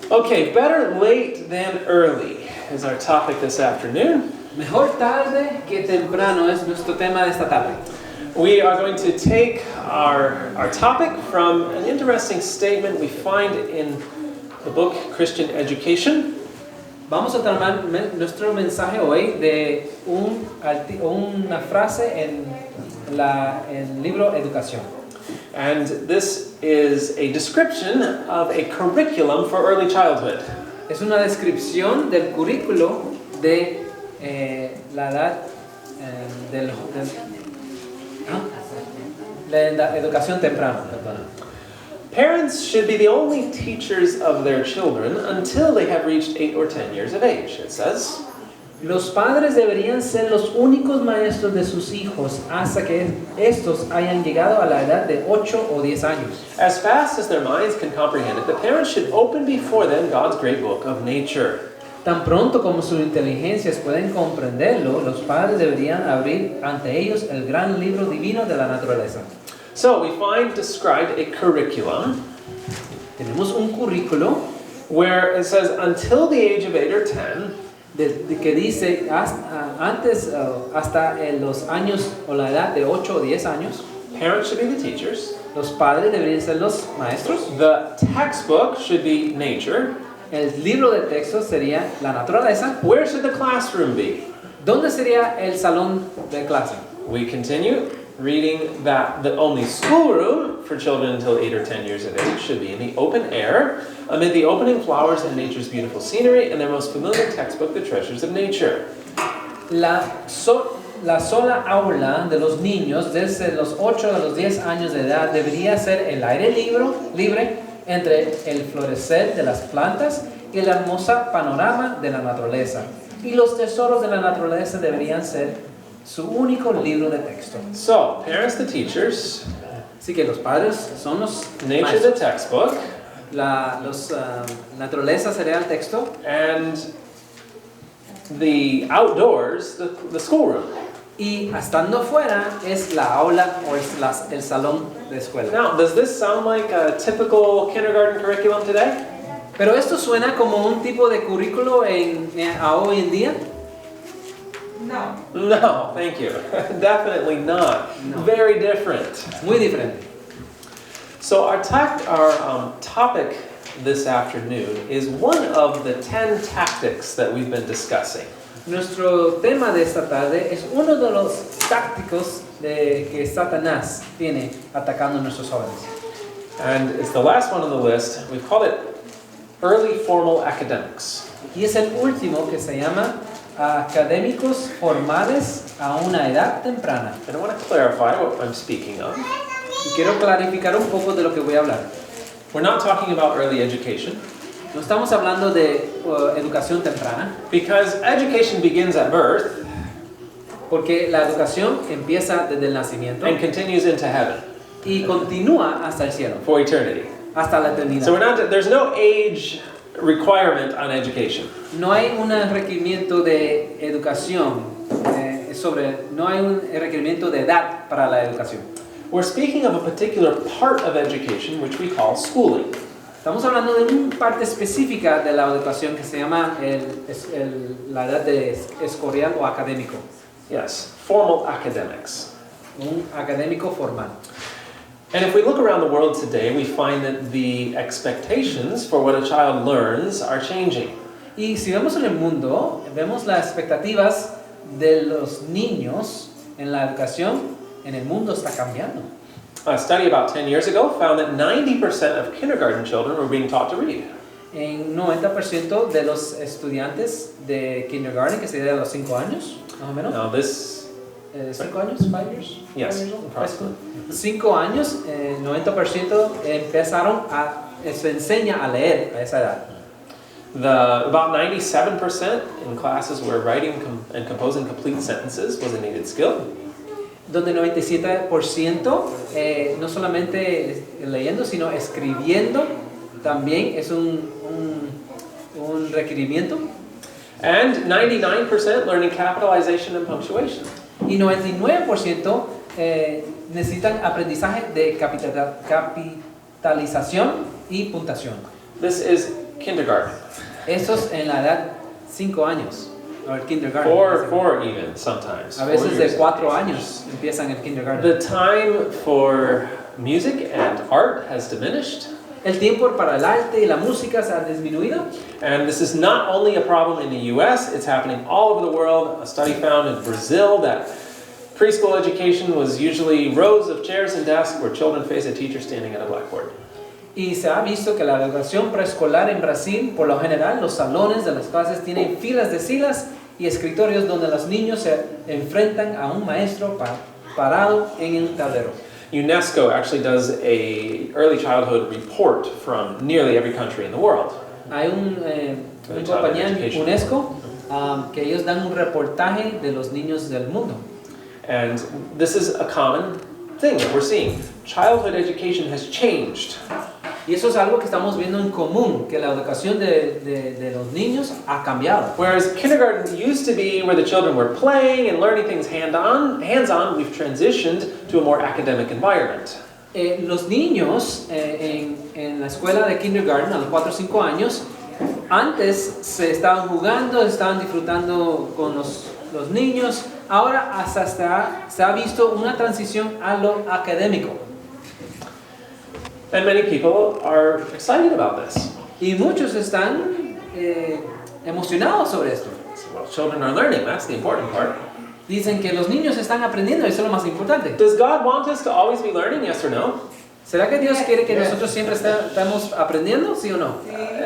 Okay, better late than early is our topic this afternoon. Mejor tarde que temprano es nuestro tema de esta tarde. We are going to take our topic from an interesting statement we find in the book Christian Education. Vamos a tomar nuestro mensaje hoy de una frase en el libro Educación. And this is a description of a curriculum for early childhood. Es una descripción del currículo de la edad de la educación temprana. Parents should be the only teachers of their children until they have reached 8 or 10 years of age, it says. Los padres deberían ser los únicos maestros de sus hijos hasta que estos hayan llegado a la edad de 8 o 10 años. As fast as their minds can comprehend it, the parents should open before them God's great book of nature. Tan pronto como sus inteligencias pueden comprenderlo, los padres deberían abrir ante ellos el gran libro divino de la naturaleza. So we find described a curriculum. Tenemos un currículo where it says until the age of 8 or 10, que dice hasta los años o la edad de 8 o 10 años. Parents should be the teachers. Los padres deberían ser los maestros. The textbook should be nature. El libro de texto sería la naturaleza. Where should the classroom be? ¿Dónde sería el salón de clase? We continue reading that the only schoolroom for children until 8 or 10 years of age should be in the open air, amid the opening flowers and nature's beautiful scenery, and their most familiar textbook, The Treasures of Nature. La sola aula de los niños desde los 8 a los 10 años de edad debería ser el aire libre entre el florecer de las plantas y el hermoso panorama de la naturaleza. Y los tesoros de la naturaleza deberían ser su único libro de texto. So, parents the teachers. Así que los padres son los nature maestros. the textbook. Naturaleza sería el texto. And the outdoors, the schoolroom. Y estando fuera es la aula o es el salón de escuela. Now, does this sound like a typical kindergarten curriculum today? Pero esto suena como un tipo de currículo a hoy en día. No. No, thank you. Definitely not. No. Very different. Muy diferente. So our topic this afternoon is one of the 10 tactics that we've been discussing. Nuestro tema de esta tarde es uno de los tácticos que Satanás tiene atacando a nuestros jóvenes. And it's the last one on the list. We've called it early formal academics. Y es el último que se llama académicos formales a una edad temprana. And I want to clarify what I'm speaking of. Y quiero clarificar un poco de lo que voy a hablar. We're not talking about early education. No estamos hablando de educación temprana. Because education begins at birth. Porque la educación empieza desde el nacimiento. And continues into heaven. Y continúa hasta el cielo. For eternity. Hasta la eternidad. So there's no age requirement on education. No hay un requerimiento de educación no hay un requerimiento de edad para la educación. We're speaking of a particular part of education which we call schooling. Estamos hablando de una parte específica de la educación que se llama la edad de escolar o académico. Yes, formal academics. Un académico formal. And if we look around the world today, we find that the expectations for what a child learns are changing. Y si vemos en el mundo, vemos las expectativas de los niños en la educación en el mundo está cambiando. A study about 10 years ago found that 90% of kindergarten children were being taught to read. En 90% de los estudiantes de kindergarten, que sería de los 5 años, más o menos. Now this 5 años, 5 years? Yes, 5 años, 90% se enseña a leer a esa edad. About 97% in classes where writing and composing complete sentences was a needed skill. Donde 97% no solamente leyendo, sino escribiendo también es un requerimiento. And 99% learning capitalization and punctuation. Y 99% necesitan aprendizaje de capitalización y puntuación. This is kindergarten. Estos en la edad 5 años, o el kindergarten. Four even sometimes. A veces 4 de years. 4 años empiezan el kindergarten. The time for music and art has diminished. El tiempo para el arte y la música se ha disminuido. And this is not only a problem in the US, it's happening all over the world. A study found in Brazil that preschool education was usually rows of chairs and desks where children face a teacher standing at a blackboard. Y se ha visto que la educación preescolar en Brasil, por lo general, los salones de las clases tienen filas de sillas y escritorios donde los niños se enfrentan a un maestro parado en el tablero. UNESCO actually does a early childhood report from nearly every country in the world. Hay una compañía en UNESCO que ellos dan un reportaje de los niños del mundo. And this is a common thing that we're seeing. Childhood education has changed. Y eso es algo que estamos viendo en común, que la educación de los niños ha cambiado. Whereas kindergarten used to be where the children were playing and learning things hands-on, we've transitioned to a more academic environment. Los niños en la escuela de kindergarten a los 4 o 5 años, antes se estaban jugando, estaban disfrutando con los niños, ahora hasta se ha visto una transición a lo académico. And many people are excited about this. Y muchos están emocionados sobre esto. Well, children are learning, that's the important part. Dicen que los niños están aprendiendo, eso es lo más importante. Does God want us to always be learning, yes or no? ¿Será que Dios quiere que nosotros siempre estamos aprendiendo, sí o no?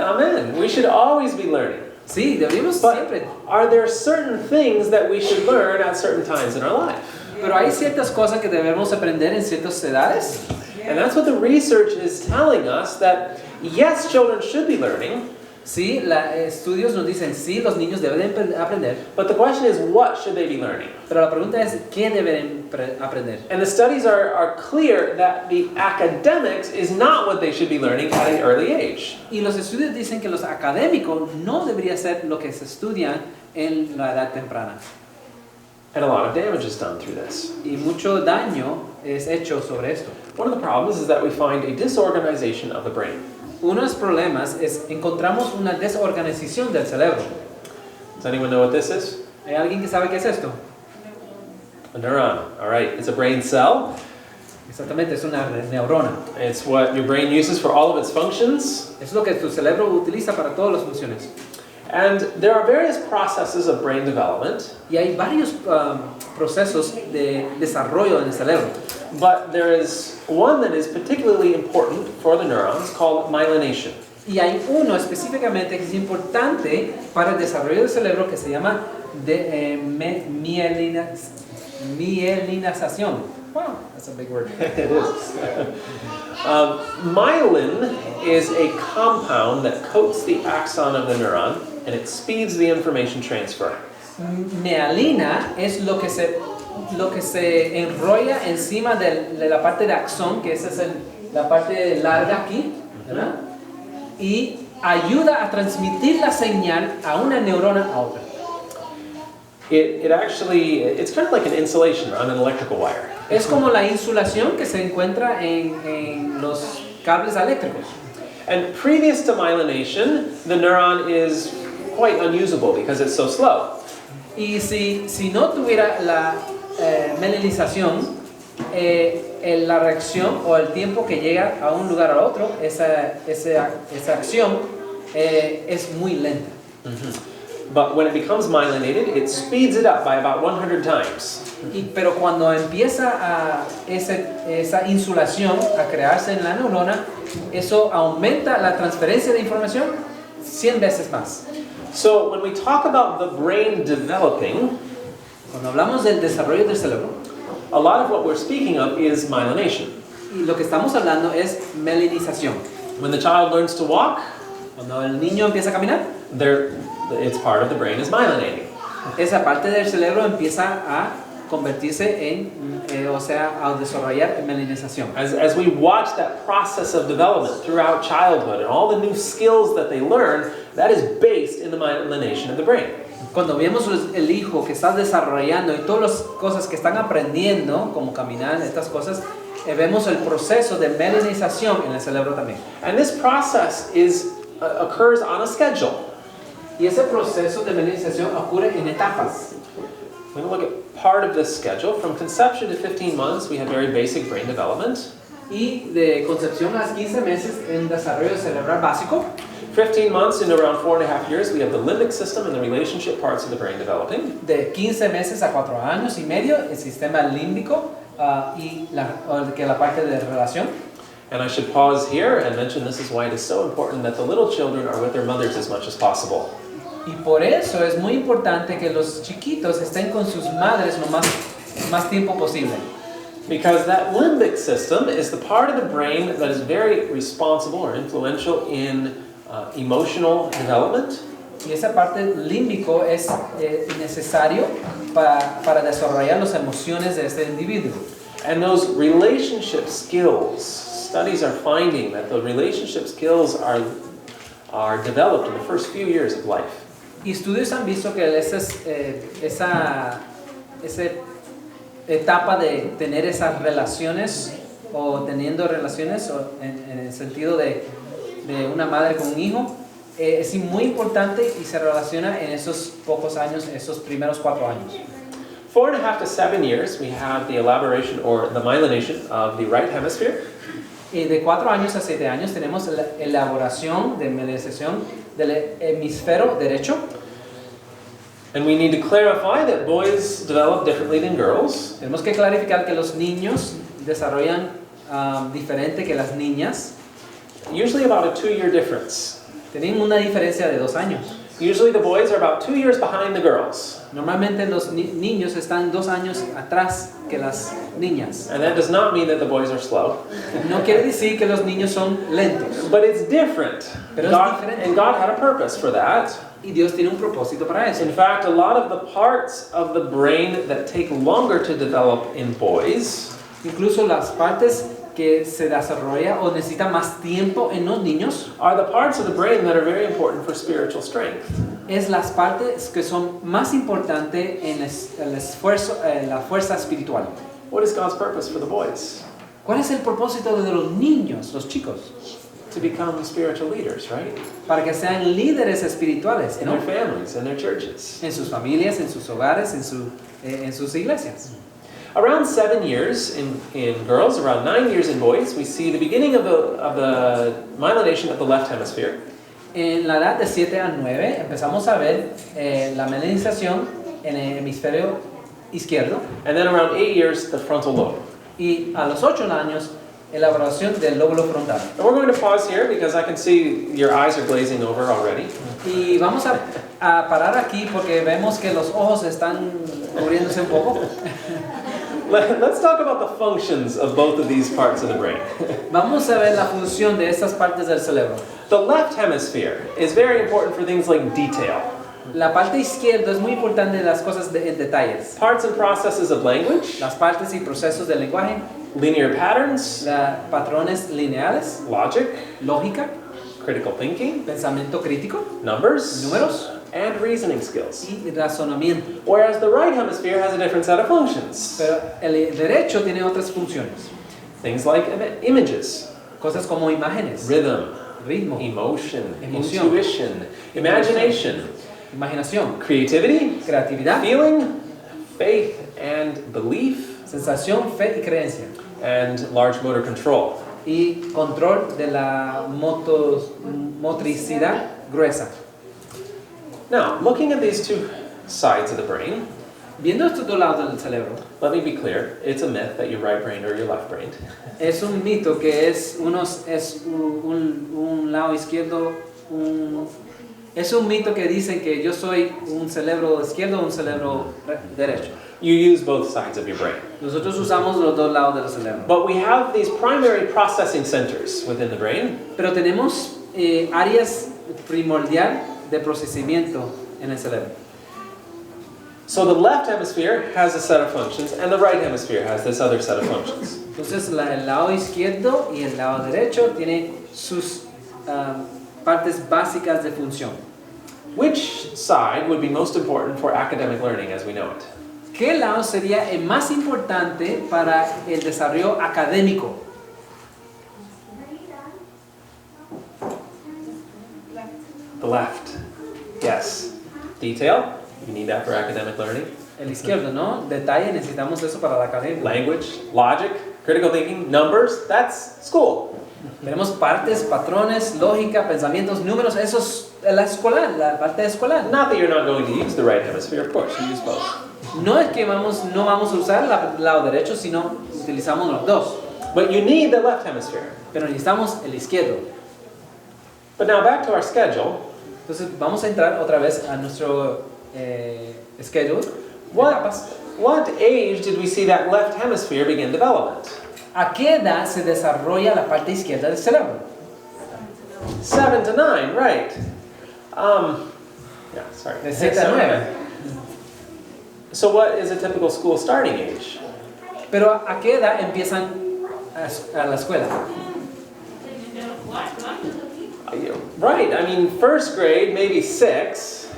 Amen. We should always be learning. Sí, deberíamos But siempre. are there certain things that we should learn at certain times in our life? Pero hay ciertas cosas que debemos aprender en ciertas edades. And that's what the research is telling us, that yes, children should be learning. Sí, estudios nos dicen, sí, los niños deben aprender. But the question is, what should they be learning? Pero la pregunta es, ¿qué deben aprender? And the studies are clear that the academics is not what they should be learning at an early age. Y los estudios dicen que los académicos no debería ser lo que se estudia en la edad temprana. And a lot of damage is done through this. Y mucho daño es hecho sobre esto. One of the problems is that we find a disorganization of the brain. Uno de los problemas es encontramos una desorganización del cerebro. Does anyone know what this is? ¿Hay alguien que sabe qué es esto? A neuron. All right, it's a brain cell. Exactamente, es una neurona. It's what your brain uses for all of its functions. Es lo que tu cerebro utiliza para todas las funciones. And there are various processes of brain development. Y hay varios procesos de desarrollo en el cerebro. But there is one that is particularly important for the neurons called myelination. Y hay uno específicamente que es importante para el desarrollo del cerebro que se llama mielinización. Wow, that's a big word. It is. Myelin is a compound that coats the axon of the neuron and it speeds the information transfer. Mielina es lo que se enrolla encima de la parte de axón, que esa es la parte larga aquí, ¿verdad? Y ayuda a transmitir la señal a una neurona a otra. It's kind of like an insulation on an electrical wire. Es como la insulación que se encuentra en los cables eléctricos. And previous to myelination, the neuron is quite unusable because it's so slow. Y si no tuviera la mielinización, la reacción o el tiempo que llega a un lugar a otro, esa acción es muy lenta. But when it becomes myelinated, it speeds it up by about 100 times. Pero cuando empieza esa insulación a crearse en la neurona, eso aumenta la transferencia de información 100 veces más. So when we talk about the brain developing, Cuando hablamos del desarrollo del cerebro, a lot of what we're speaking of is myelination. y lo que estamos hablando es mielinización. When the child learns to walk, Cuando el niño empieza a caminar, it's part of the brain is myelinating. esa parte del cerebro empieza a convertirse a desarrollar mielinización. As we watch that process of development throughout childhood and all the new skills that they learn, that is based in the myelination of the brain. Cuando vemos el hijo que está desarrollando y todas las cosas que están aprendiendo, como caminar, estas cosas, vemos el proceso de mielinización en el cerebro también. And this process is occurs on a schedule. Y ese proceso de melinización ocurre en etapas. We're going to look at part of this schedule. From conception to 15 months, we have very basic brain development. Y de concepción a 15 meses en desarrollo cerebral básico. 15 months into around 4.5 years, we have the limbic system and the relationship parts of the brain developing. De 15 meses a 4 años y medio, el sistema límbico y la parte de relación. And I should pause here and mention this is why it is so important that the little children are with their mothers as much as possible. Y por eso es muy importante que los chiquitos estén con sus madres lo más tiempo posible. Because that limbic system is the part of the brain that is very responsible or influential in emotional development. Y esa parte límbico es necesario para desarrollar las emociones de este individuo. And those relationship skills, studies are finding that the relationship skills are developed in the first few years of life. Y estudios han visto que esa etapa de tener esas relaciones o teniendo relaciones en el sentido de una madre con un hijo es muy importante y se relaciona en esos pocos años, esos primeros 4 años. 4.5 to 7 years, we have the elaboration or the myelination of the right hemisphere. Y de 4 años a 7 años tenemos la elaboración de melinización del hemisferio derecho. And we need to clarify that boys develop differently than girls. Tenemos que clarificar que los niños desarrollan diferente que las niñas. Usually about a 2-year difference. Tienen una diferencia de 2 años. Usually the boys are about 2 years behind the girls. Normalmente los niños están 2 años atrás que las niñas. And that does not mean that the boys are slow. No quiere decir que los niños son lentos. But it's different. Pero es diferente. And God had a purpose for that. Y Dios tiene un propósito para eso. In fact, a lot of the parts of the brain that take longer to develop in boys, incluso las partes que se desarrolla o necesita más tiempo en los niños, are the parts of the brain that are very important for spiritual strength. Es las partes que son más importantes en el esfuerzo, la fuerza espiritual. What is God's purpose for the boys? ¿Cuál es el propósito de los niños, los chicos? To become spiritual leaders, right? Para que sean líderes espirituales, In ¿no? their families, in their churches. En sus familias, en sus hogares, en sus iglesias. Around 7 years in girls, around 9 years in boys, we see the beginning of the myelination of the left hemisphere. En la edad de 7 a 9 empezamos a ver la melinización en el hemisferio izquierdo. And then around 8 years, the frontal lobe. Y a los 8 años, elaboración del lóbulo frontal. And we're going to pause here because I can see your eyes are glazing over already. Y vamos a parar aquí porque vemos que los ojos están cubriéndose un poco. Let's talk about the functions of both of these parts of the brain. Vamos a ver la función de estas partes del cerebro. The left hemisphere is very important for things like detail. La parte izquierda es muy importante en las cosas en detalles. Parts and processes of language. Las partes y procesos del lenguaje. Linear patterns. Patrones lineales. Logic. Lógica. Critical thinking. Pensamiento crítico. Numbers. Números. And reasoning skills. Y razonamiento. Whereas the right hemisphere has a different set of functions. Pero el derecho tiene otras funciones. Things like images. Cosas como imágenes. Rhythm. Ritmo. Emotion. Emoción. Intuition. Imagination. Imaginación. Creativity. Creatividad. Feeling. Faith and belief. Sensación, fe y creencia. And large motor control. Y control de la motricidad gruesa. Now, looking at these two sides of the brain, viendo estos dos lados del cerebro, let me be clear, it's a myth that you're right-brained or you're left-brained. Es un mito que es un lado izquierdo, es un mito que dicen que yo soy un cerebro izquierdo o un cerebro derecho. You use both sides of your brain. Nosotros usamos los dos lados del cerebro. But we have these primary processing centers within the brain. Pero tenemos áreas primordial de procesamiento en el cerebro. So the left hemisphere has a set of functions and the right hemisphere has this other set of functions. Entonces el lado izquierdo y el lado derecho tienen sus partes básicas de función. Which side would be most important for academic learning as we know it? ¿Qué lado sería el más importante para el desarrollo académico? The left. Yes. Detail. You need that for academic learning. El izquierdo, ¿no? Detalle, necesitamos eso para la academia. Language, logic, critical thinking, numbers. That's school. Tenemos partes, patrones, lógica, pensamientos, números. Eso es la escolar, la parte escolar. Not that you're not going to use the right hemisphere, of course. You use both. No es que no vamos a usar el lado derecho, sino utilizamos los dos. But you need the left hemisphere. Pero necesitamos el izquierdo. But now back to our schedule. Entonces vamos a entrar otra vez a nuestro schedule. What age did we see that left hemisphere begin development? ¿A qué edad se desarrolla la parte izquierda del cerebro? 7 to 9, right. Yeah, sorry. De 7 a 9. So what is a typical school starting age? Pero ¿a qué edad empiezan a la escuela? Right, I mean, first grade, maybe 6.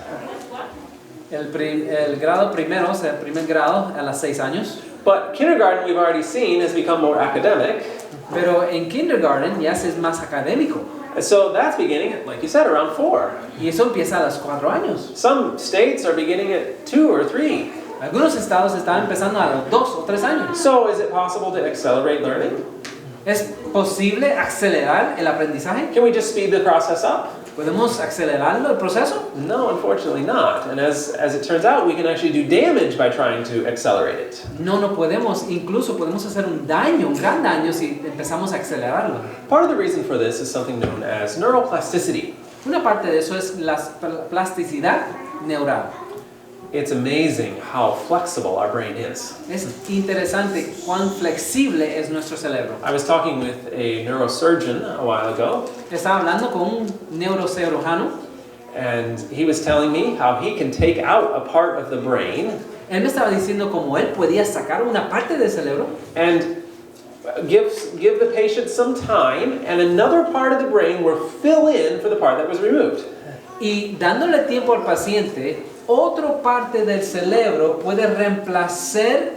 El grado primero, o sea, el primer grado a los 6 años. But kindergarten, we've already seen, has become more academic. Pero en kindergarten ya es más académico. So that's beginning, like you said, around 4. Y eso empieza a los 4 años. Some states are beginning at 2 or 3. Algunos estados están empezando a los 2 o 3 años. So is it possible to accelerate learning? ¿Es posible acelerar el aprendizaje? Can we just speed the process up? ¿Podemos acelerarlo el proceso? No, unfortunately not. And as it turns out, we can actually do damage by trying to accelerate it. No podemos. Incluso podemos hacer un daño, un gran daño si empezamos a acelerarlo. Part of the reason for this is something known as neuroplasticity. Una parte de eso es la plasticidad neural. It's amazing how flexible our brain is. Es interesante cuán flexible es nuestro cerebro. I was talking with a neurosurgeon a while ago, Estaba hablando con un neurocirujano. and he was telling me how he can take out a part of the brain Él me estaba diciendo cómo él podía sacar una parte del cerebro and give the patient some time, and another part of the brain will fill in for the part that was removed. y dándole tiempo al paciente, otra parte del cerebro puede reemplazar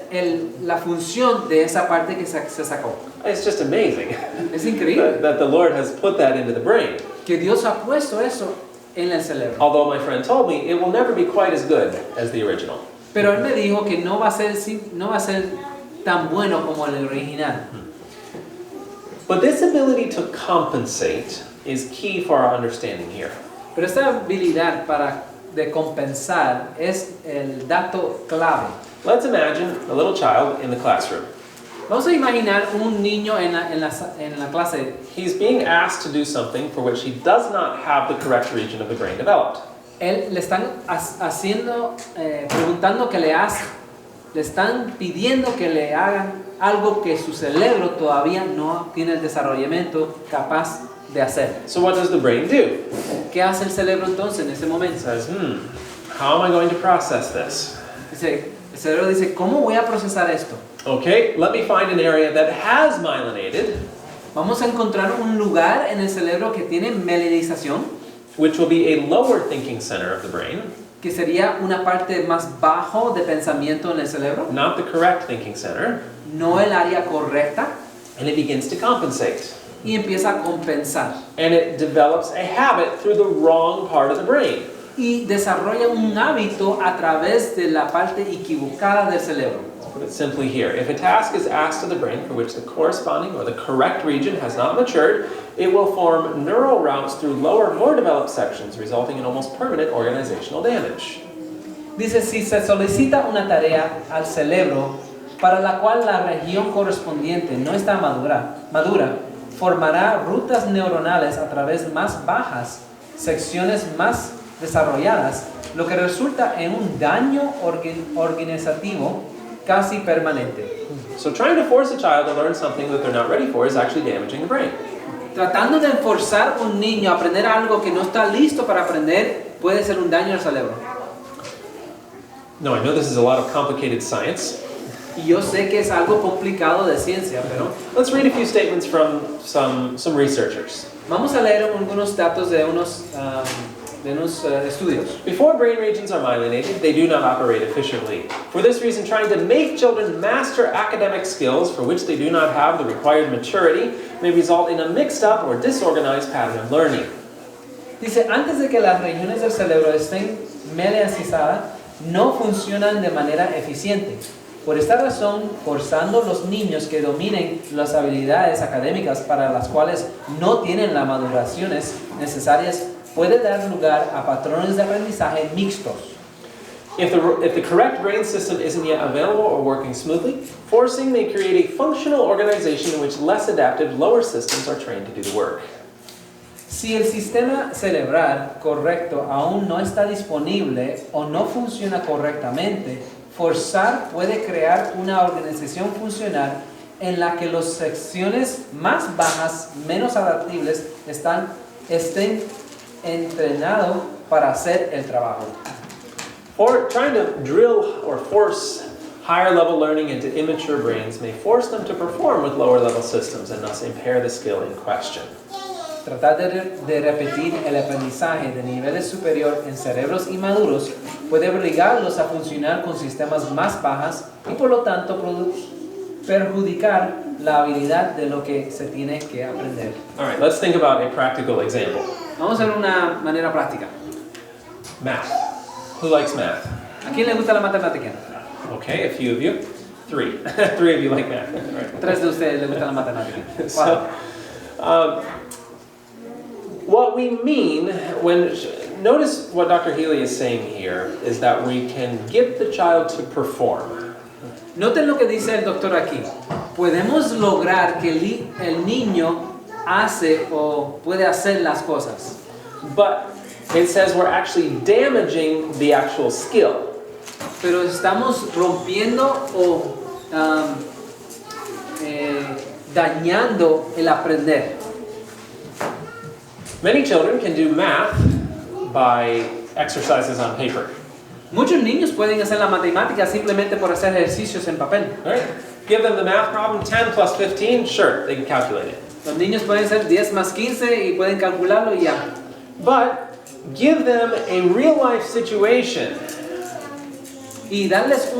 la función de esa parte que se sacó. It's just amazing Es increíble that the Lord has put that into the brain. que Dios ha puesto eso en el cerebro. Although my friend told me it will never be quite as good as the original. Pero él me dijo que no va a ser tan bueno como el original. But this ability to compensate is key for our understanding here. Pero esta habilidad de compensar es el dato clave. Let's imagine a little child in the classroom. Vamos a imaginar un niño en la clase. He's being asked to do something for which he does not have the correct region of the brain developed. Él le están preguntando que le están pidiendo que le hagan algo que su cerebro todavía no tiene el desarrollamiento capaz de hacer. So what does the brain do? ¿Qué hace el cerebro entonces en ese It momento? says, how am I going to process this? El cerebro dice, ¿cómo voy a procesar esto? Okay, let me find an area that has myelinated, Vamos a encontrar un lugar en el cerebro que tiene mielinización, which will be a lower thinking center of the brain, que sería una parte más bajo de pensamiento en el cerebro, not the correct thinking center, no el área correcta, and it begins to compensate. y empieza a compensar. And it develops a habit through the wrong part of the brain. Y desarrolla un hábito a través de la parte equivocada del cerebro. I'll put it simply here. If a task is asked to the brain for which the corresponding or the correct region has not matured, it will form neural routes through lower, more developed sections, resulting in almost permanent organizational damage. Dice, si se solicita una tarea al cerebro para la cual la región correspondiente no está madura, formará rutas neuronales a través más bajas, secciones más desarrolladas, lo que resulta en un daño organizativo casi permanente. So trying to force a child to learn something that they're not ready for is actually damaging the brain. Tratando de forzar a un niño a aprender algo que no está listo para aprender puede ser un daño al cerebro. No, I know this is a lot of complicated science. Y yo sé que es algo complicado de ciencia, pero Let's read a few statements from some researchers. vamos a leer algunos datos de unos estudios. Before brain regions are myelinated, they do not operate efficiently. For this reason, trying to make children master academic skills for which they do not have the required maturity may result in a mixed up or disorganized pattern of learning. Dice, antes de que las regiones del cerebro estén melanizadas, no funcionan de manera eficiente. Por esta razón, forzando a los niños que dominen las habilidades académicas para las cuales no tienen las maduraciones necesarias puede dar lugar a patrones de aprendizaje mixtos. If the correct brain system isn't yet available or working smoothly, forcing may create a functional organization in which less adaptive lower systems are trained to do the work. Si el sistema cerebral correcto aún no está disponible o no funciona correctamente, forzar puede crear una organización funcional en la que las secciones más bajas, menos adaptables, estén entrenados para hacer el trabajo. Or trying to drill or force higher level learning into immature brains may force them to perform with lower level systems and thus impair the skill in question. Tratar de repetir el aprendizaje de niveles superiores en cerebros inmaduros puede obligarlos a funcionar con sistemas más bajas y por lo tanto perjudicar la habilidad de lo que se tiene que aprender. All right, let's think about a practical example. Vamos a ver una manera práctica. Math. Who likes math? ¿A quién le gusta la matemática? Okay, a few of you. 3. 3 of you like math. All right. 3 de ustedes les gusta la matemática. So, what we mean when, notice what Dr. Healy is saying here is that we can get the child to perform. Noten lo que dice el doctor aquí. Podemos lograr que el niño hace o puede hacer las cosas. But it says we're actually damaging the actual skill. Pero estamos rompiendo o dañando el aprender. Many children can do math by exercises on paper. Muchos niños pueden hacer la matemática simplemente por hacer ejercicios en papel. Right? Give them the math problem, 10 plus 15, sure, they can calculate it. Los niños pueden hacer 10 más 15 y pueden calcularlo y ya. But give them a real life situation Y darles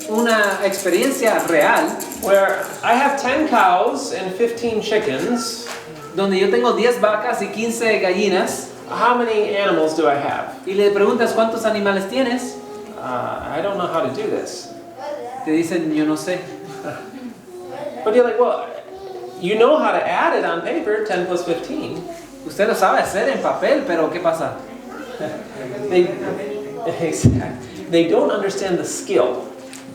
una experiencia real where I have 10 cows and 15 chickens. donde yo tengo 10 vacas y 15 gallinas How many animals do I have? y le preguntas cuántos animales tienes, I don't know how to do this. te dicen yo no sé. But you're like, well, you know how to add it on paper, 10 plus 15. Usted lo sabe hacer en papel, pero ¿qué pasa? They don't understand the skill.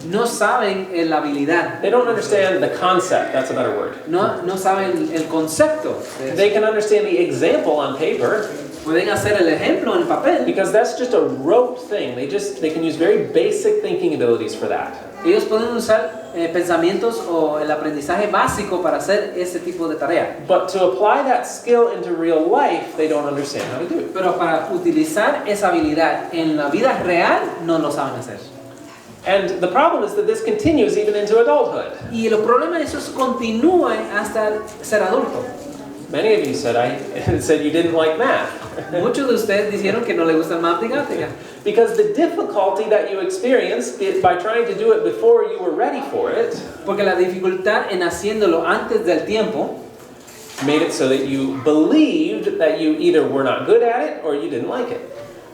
No saben la habilidad. They don't understand the concept, that's a better word. No saben el concepto. They can understand the example on paper Pueden hacer el ejemplo en papel. because that's just a rote thing. They can use very basic thinking abilities for that. Ellos pueden usar pensamientos o el aprendizaje básico para hacer ese tipo de tarea. But to apply that skill into real life, they don't understand how to do it. Pero para utilizar esa habilidad en la vida real, no lo saben hacer. And the problem is that this continues even into adulthood. Y el problema es que eso continúe hasta ser adulto. Many of you said you didn't like math. Muchos de ustedes dijeron que no les gusta la matemática. Because the difficulty that you experienced by trying to do it before you were ready for it Porque la dificultad en haciéndolo antes del tiempo made it so that you believed that you either were not good at it or you didn't like it.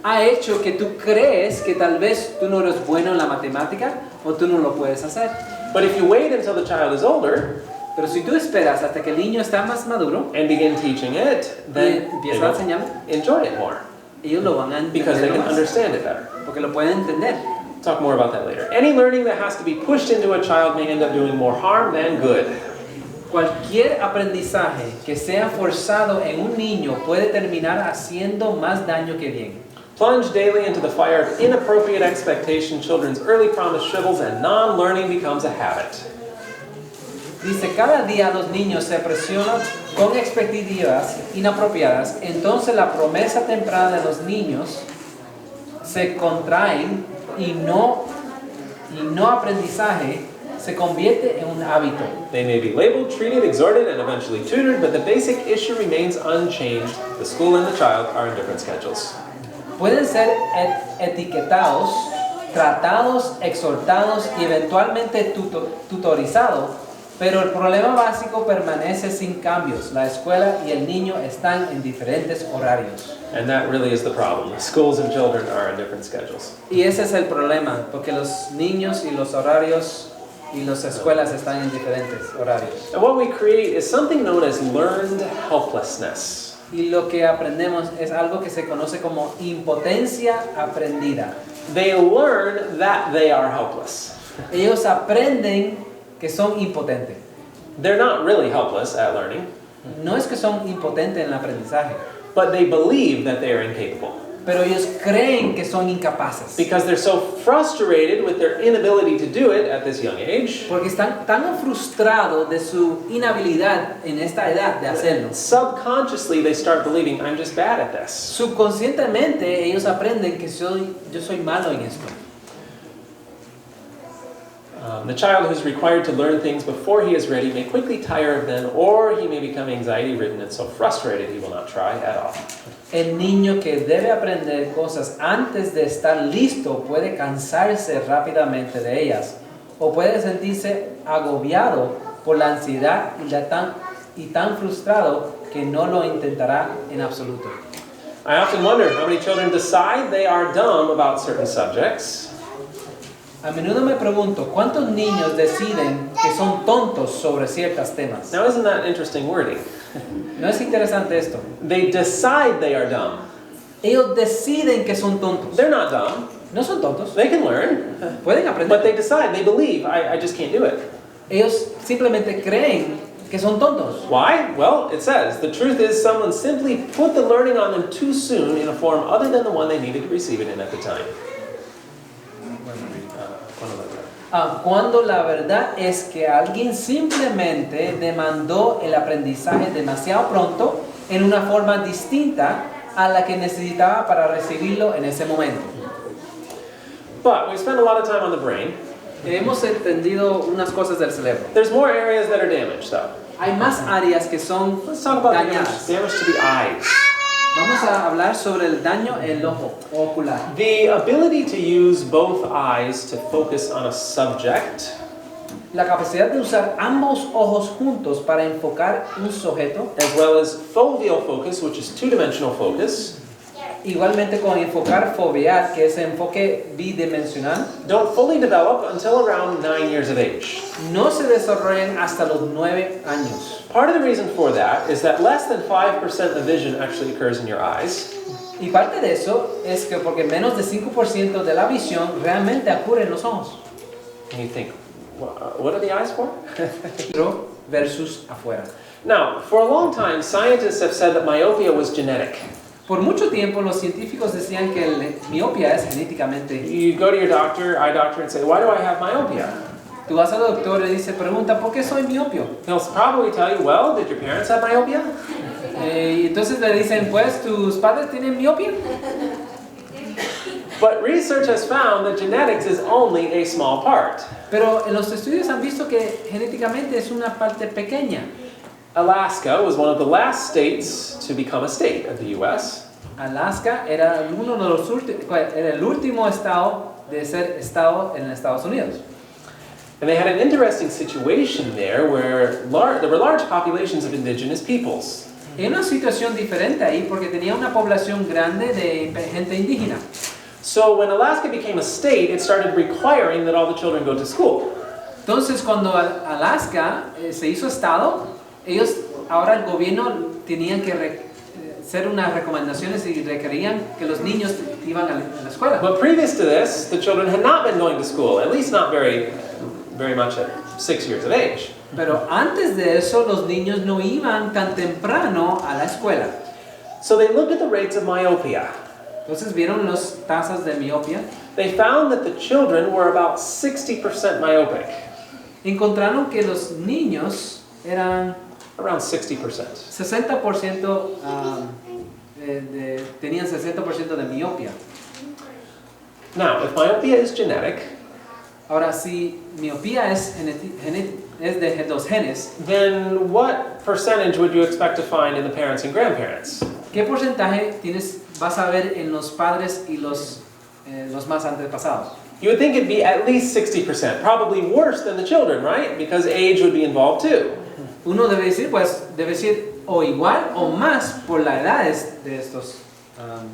ha hecho que tú crees que tal vez tú no eres bueno en la matemática o tú no lo puedes hacer. But if you wait until the child is older Pero si tú esperas hasta que el niño está más maduro and begin teaching it, then y they empiezas a will enseñarlo, enjoy it more ellos lo van a because they entender can más, understand it better. porque lo pueden entender. Talk more about that later. Any learning that has to be pushed into a child may end up doing more harm than good. Cualquier aprendizaje que sea forzado en un niño puede terminar haciendo más daño que bien. Plunge daily into the fire of inappropriate expectation, children's early promise shrivels, and non-learning becomes a habit. Dice, cada día los niños se presionan con expectativas inapropiadas, entonces la promesa temprana de los niños se contraen y no aprendizaje se convierte en un hábito. They may be labeled, treated, exhorted, and eventually tutored, but the basic issue remains unchanged. The school and the child are in different schedules. Pueden ser etiquetados, tratados, exhortados y eventualmente tutorizados, Pero el problema básico permanece sin cambios. La escuela y el niño están en diferentes horarios. And that really is the problem. Schools and children are on different schedules. Y ese es el problema, porque los niños y los horarios y las escuelas están en diferentes horarios. And what we create is something known as learned helplessness. Y lo que aprendemos es algo que se conoce como impotencia aprendida. They learn that they are helpless. Ellos aprenden que son impotentes. They're not really helpless at learning, No es que son impotentes en el aprendizaje, but they believe that they are incapable. pero ellos creen que son incapaces. Because they're so frustrated with their inability to do it at this young age, Porque están tan frustrados de su inhabilidad en esta edad de hacerlo. subconsciously they start believing, I'm just bad at this. Subconscientemente ellos aprenden que yo soy malo en esto. The child who's required to learn things before he is ready may quickly tire of them, or he may become anxiety-ridden and so frustrated he will not try at all. El niño que debe aprender cosas antes de estar listo puede cansarse rápidamente de ellas o puede sentirse agobiado por la ansiedad y tan frustrado que no lo intentará en absoluto. I often wonder how many children decide they are dumb about certain subjects, A menudo me pregunto, ¿cuántos niños deciden que son tontos sobre ciertos temas? Now isn't that interesting wording? ¿No es interesante esto? They decide they are dumb. Ellos deciden que son tontos. They're not dumb. No son tontos. They can learn. Pueden But aprender. they decide, they believe, I just can't do it. Ellos simplemente creen que son tontos. Why? Well, it says, the truth is someone simply put the learning on them too soon in a form other than the one they needed to receive it in at the time. Cuando la verdad es que alguien simplemente demandó el aprendizaje demasiado pronto en una forma distinta a la que necesitaba para recibirlo en ese momento. But we spend a lot of time on the brain. Hemos entendido unas cosas del cerebro. There's more areas that are damaged, though. Hay más áreas que son Let's talk about dañadas. damage to the eyes. Vamos a hablar sobre el daño en el ojo ocular. The ability to use both eyes to focus on a subject, La capacidad de usar ambos ojos juntos para enfocar un sujeto, as well as foveal focus, which is two-dimensional focus, igualmente con enfocar foveal, que es enfoque bidimensional, don't fully develop until around 9 years of age. no se desarrollan hasta los 9 años. Part of the reason for that is that less than 5% of vision actually occurs in your eyes. Y parte de eso es que porque menos de 5% de la visión realmente ocurre en los ojos. And you think, what are the eyes for? Dentro versus afuera. Now, for a long time, scientists have said that myopia was genetic. Por mucho tiempo los científicos decían que la miopia es genéticamente. You go to your doctor, eye doctor, and say, why do I have myopia? Tú vas al doctor y dice, pregunta, ¿por qué soy miopio? He'll probably tell you, well, did your parents have myopia? Y entonces le dicen, pues, ¿tus padres tienen miopia? But research has found that genetics is only a small part. Pero en los estudios han visto que genéticamente es una parte pequeña. Alaska was one of the last states to become a state of the U.S. Alaska era uno de los era el último estado de ser estado en Estados Unidos. And they had an interesting situation there where there were large populations of indigenous peoples. Hay una situación diferente ahí porque tenía una población grande de gente indígena. So when Alaska became a state, it started requiring that all the children go to school. Entonces cuando Alaska se hizo estado, ahora el gobierno tenían que hacer unas recomendaciones y requerían que los niños iban a la escuela. But previous to this, the children had not been going to school, at least not very much at 6 years of age. Pero antes de eso, los niños no iban tan temprano a la escuela. So they looked at the rates of myopia. Entonces vieron las tasas de miopia. They found that the children were about 60% myopic. Encontraron que los niños eran Around 60%. 60%, tenían 60% de miopia. Now, if myopia is genetic, Ahora, si miopía es de los genes, then what percentage would you expect to find in the parents and grandparents? ¿qué porcentaje vas a ver en los padres y los más antepasados? You would think it'd be at least 60%, probably worse than the children, right? Because age would be involved too. Uno debe decir, pues, debe ser o igual o más por las edades de estos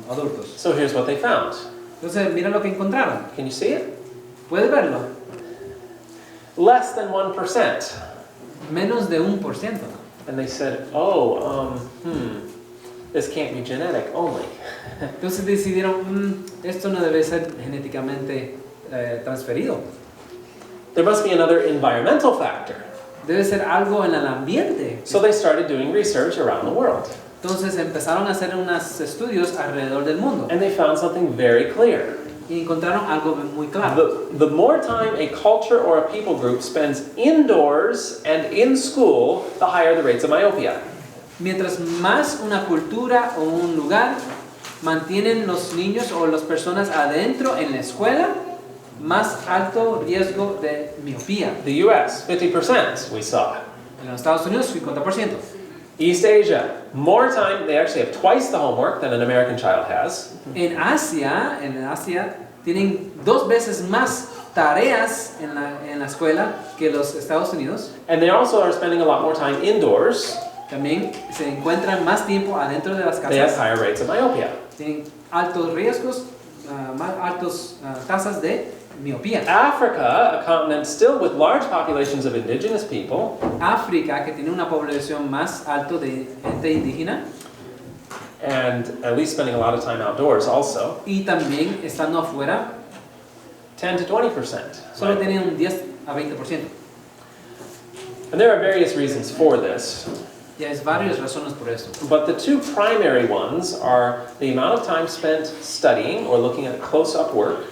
adultos. So here's what they found. Entonces, mira lo que encontraron. Can you see it? ¿Puedes verlo? Less than 1%. Menos de 1%. And they said, this can't be genetic only. Entonces decidieron, esto no debe ser genéticamente transferido. There must be another environmental factor. Debe ser algo en el ambiente. So they started doing research around the world. Entonces empezaron a hacer unos estudios alrededor del mundo. And they found something very clear. Y encontraron algo muy claro. The more time a culture or a people group spends indoors and in school, the higher the rates of myopia. Mientras más una cultura o un lugar mantienen los niños o las personas adentro en la escuela, más alto riesgo de miopía. The US, 50% we saw. En los Estados Unidos, 50%. East Asia, more time, they actually have twice the homework than an American child has. En Asia tienen 2 veces más tareas en la escuela que los Estados Unidos. And they also are spending a lot more time indoors. También se encuentran más tiempo adentro de las They have casas. higher rates of myopia. Tienen altos riesgos, más altos tasas de miopía. Africa, a continent still with large populations of indigenous people, África, que tiene una población más alta de gente indígena, and at least spending a lot of time outdoors also, y también estando afuera, 10 to 20%. solo tienen un 10 a 20%. And there are various reasons for this, Y hay varias razones por eso. but the two primary ones are the amount of time spent studying or looking at close-up work,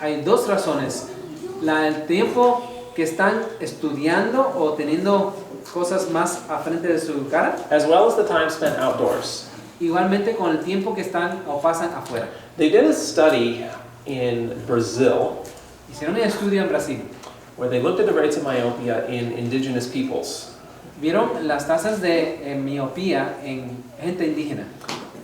Hay 2 razones. El tiempo que están estudiando o teniendo cosas más a frente de su cara, as well as the time spent outdoors. igualmente con el tiempo que están o pasan afuera. They did a study in Brazil Hicieron un estudio en Brasil. where they looked at the rates of myopia in indigenous peoples. Vieron las tasas de miopía en gente indígena.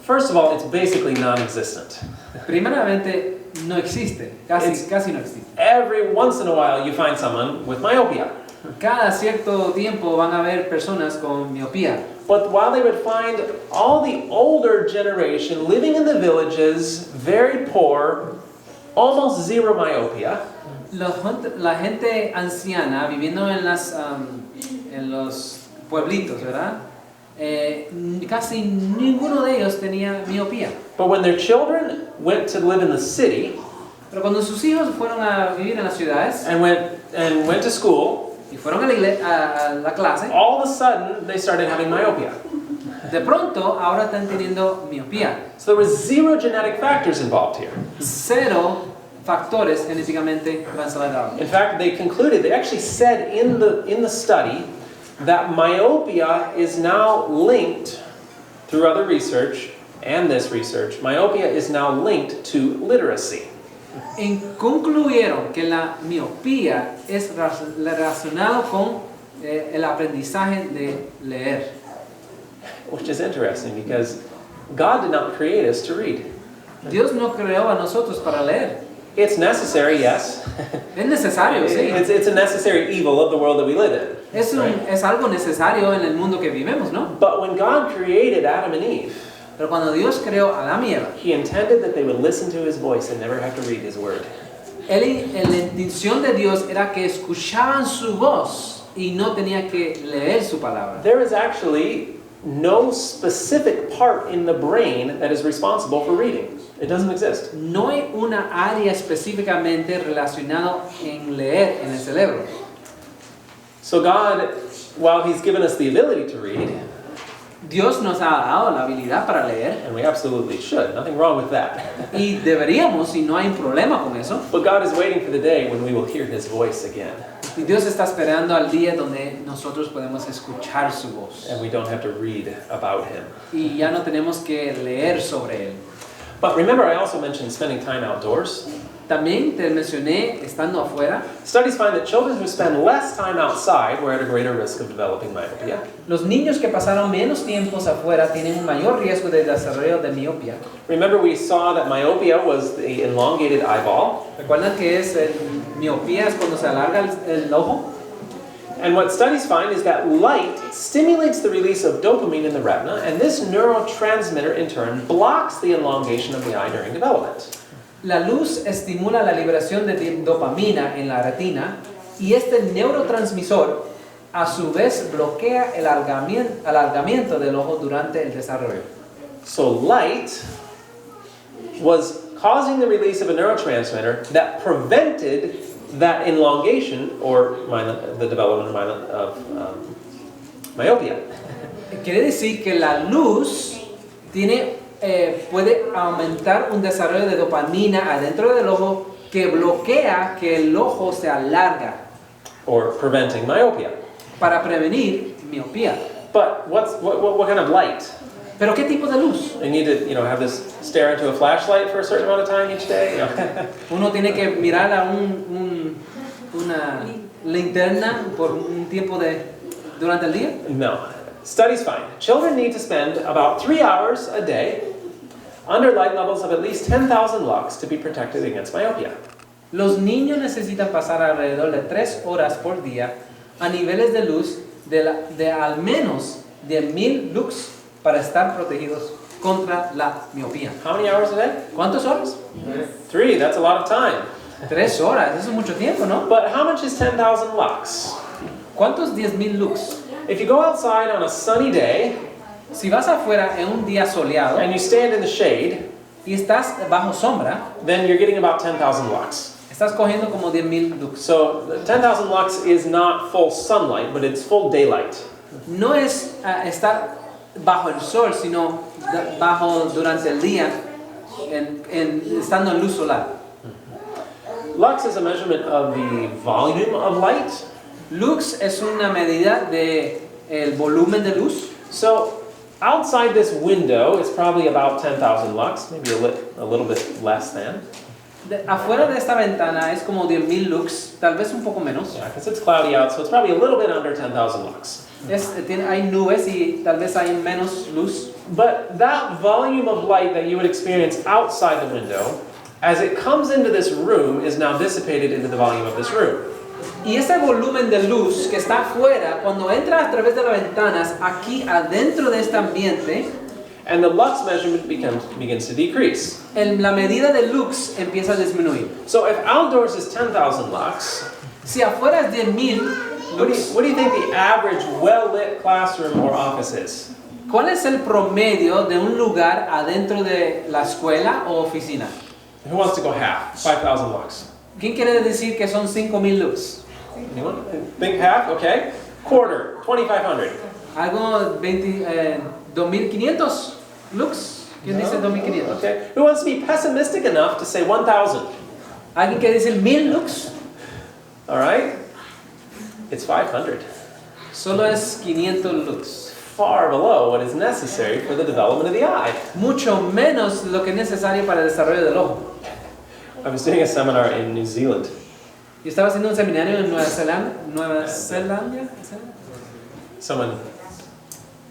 First of all, it's basically non-existent. Primeramente, no existe, casi no existe. Every once in a while you find someone with myopia. Cada cierto tiempo van a haber personas con miopía. But while they would find all the older generation living in the villages, very poor, almost zero myopia, La gente anciana viviendo en los pueblitos, ¿verdad? Casi ninguno de ellos tenía miopía. but when their children went to live in the city Pero cuando sus hijos fueron a vivir en las ciudades and went to school, y fueron a la clase, all of a sudden they started having myopia. de pronto ahora están teniendo miopía. So there was zero genetic factors involved here. 0 factores genéticamente trasladados. In fact, they actually said in the study that myopia is now linked, through other research and this research, myopia is now linked to literacy. Concluyeron que la miopía es relacionado con el aprendizaje de leer. Which is interesting because God did not create us to read. Dios no creó a nosotros para leer. It's necessary, yes. Es necesario, sí. It's a necessary evil of the world that we live in. Right? Es algo necesario en el mundo que vivimos, ¿no? But when God created Adam and Eve, Pero cuando Dios creó a Adán y Eva, He intended that they would listen to His voice and never have to read His word. la intención de Dios era que escuchaban su voz y no tenía que leer su palabra. There is actually no specific part in the brain that is responsible for reading. It doesn't exist. No hay una área específicamente relacionada en leer en el cerebro. So God, while He's given us the ability to read, Dios nos ha dado la habilidad para leer and we absolutely should, nothing wrong with that. y deberíamos y no hay problema con eso. But God is waiting for the day when we will hear His voice again, Y Dios está esperando al día donde nosotros podemos escuchar su voz and we don't have to read about Him. y ya no tenemos que leer sobre él. But remember, I also mentioned spending time outdoors. También te mencioné estando afuera. Studies find that children who spend less time outside were at a greater risk of developing myopia. Los niños que pasaron menos tiempos afuera tienen un mayor riesgo de desarrollo de miopía. Remember, we saw that myopia was the elongated eyeball. ¿Recuerdan que miopía es cuando se alarga el ojo? And what studies find is that light stimulates the release of dopamine in the retina, and this neurotransmitter in turn blocks the elongation of the eye during development. La luz estimula la liberación de dopamina en la retina y este neurotransmisor a su vez bloquea el alargamiento del ojo durante el desarrollo. So light was causing the release of a neurotransmitter that prevented that elongation or the development of myopia. Quiere decir que la luz puede aumentar un desarrollo de dopamina adentro del ojo que bloquea que el ojo se alarga. Or preventing myopia. Para prevenir miopía. But what kind of light? ¿Pero qué tipo de luz? You need to, have this stare into a flashlight for a certain amount of time each day. Uno tiene que mirar a una linterna por un tiempo durante el día. No. Studies find children need to spend about 3 hours a day under light levels of at least 10,000 lux to be protected against myopia. Los niños necesitan pasar alrededor de 3 horas por día a niveles de luz de al menos 10,000 lux para estar protegidos contra la miopía. How many hours a day? ¿Cuántas horas? 3, that's a lot of time. 3 horas, eso es mucho tiempo, ¿no? But how much is 10,000 lux? ¿Cuántos 10,000 lux? If you go outside on a sunny day, si vas afuera en un día soleado, and you stand in the shade, y estás bajo sombra, then you're getting about 10,000 lux. Estás cogiendo como 10,000 lux. So 10,000 lux is not full sunlight, but it's full daylight. No es estar bajo el sol, sino durante el día, estando en luz solar. Lux is a measurement of the volume of light. Lux es una medida de el volumen de luz. So outside this window is probably about 10,000 lux, maybe a little bit less than. Afuera de esta ventana es como 10,000 lux, tal vez un poco menos. Yeah, because it's cloudy out, so it's probably a little bit under 10,000 lux. Hay nubes y tal vez hay menos luz. But that volume of light that you would experience outside the window, as it comes into this room, is now dissipated into the volume of this room. Y ese volumen de luz que está afuera, cuando entra a través de las ventanas, aquí adentro de este ambiente, and the lux measurement begins to decrease. La medida de lux empieza a disminuir. So if outdoors is 10,000 lux, si afuera es 10,000 lux, what do you think the average well-lit classroom or office is? ¿Cuál es el promedio de un lugar adentro de la escuela o oficina? Who wants to go half? 5,000 lux. ¿Quién quiere decir que son 5,000 lux? Anyone? Think half? Okay. Quarter. 2,500. Algo 2,500 lux. ¿Quién dice 2,500? Okay. Who wants to be pessimistic enough to say 1,000? ¿Alguien quiere decir 1,000 lux? All right. It's 500. Solo es 500 lux. Far below what is necessary for the development of the eye. Mucho menos lo que es necesario para el desarrollo del ojo. I was doing a seminar in New Zealand. Yo estaba haciendo un seminario en Nueva Zelanda. Someone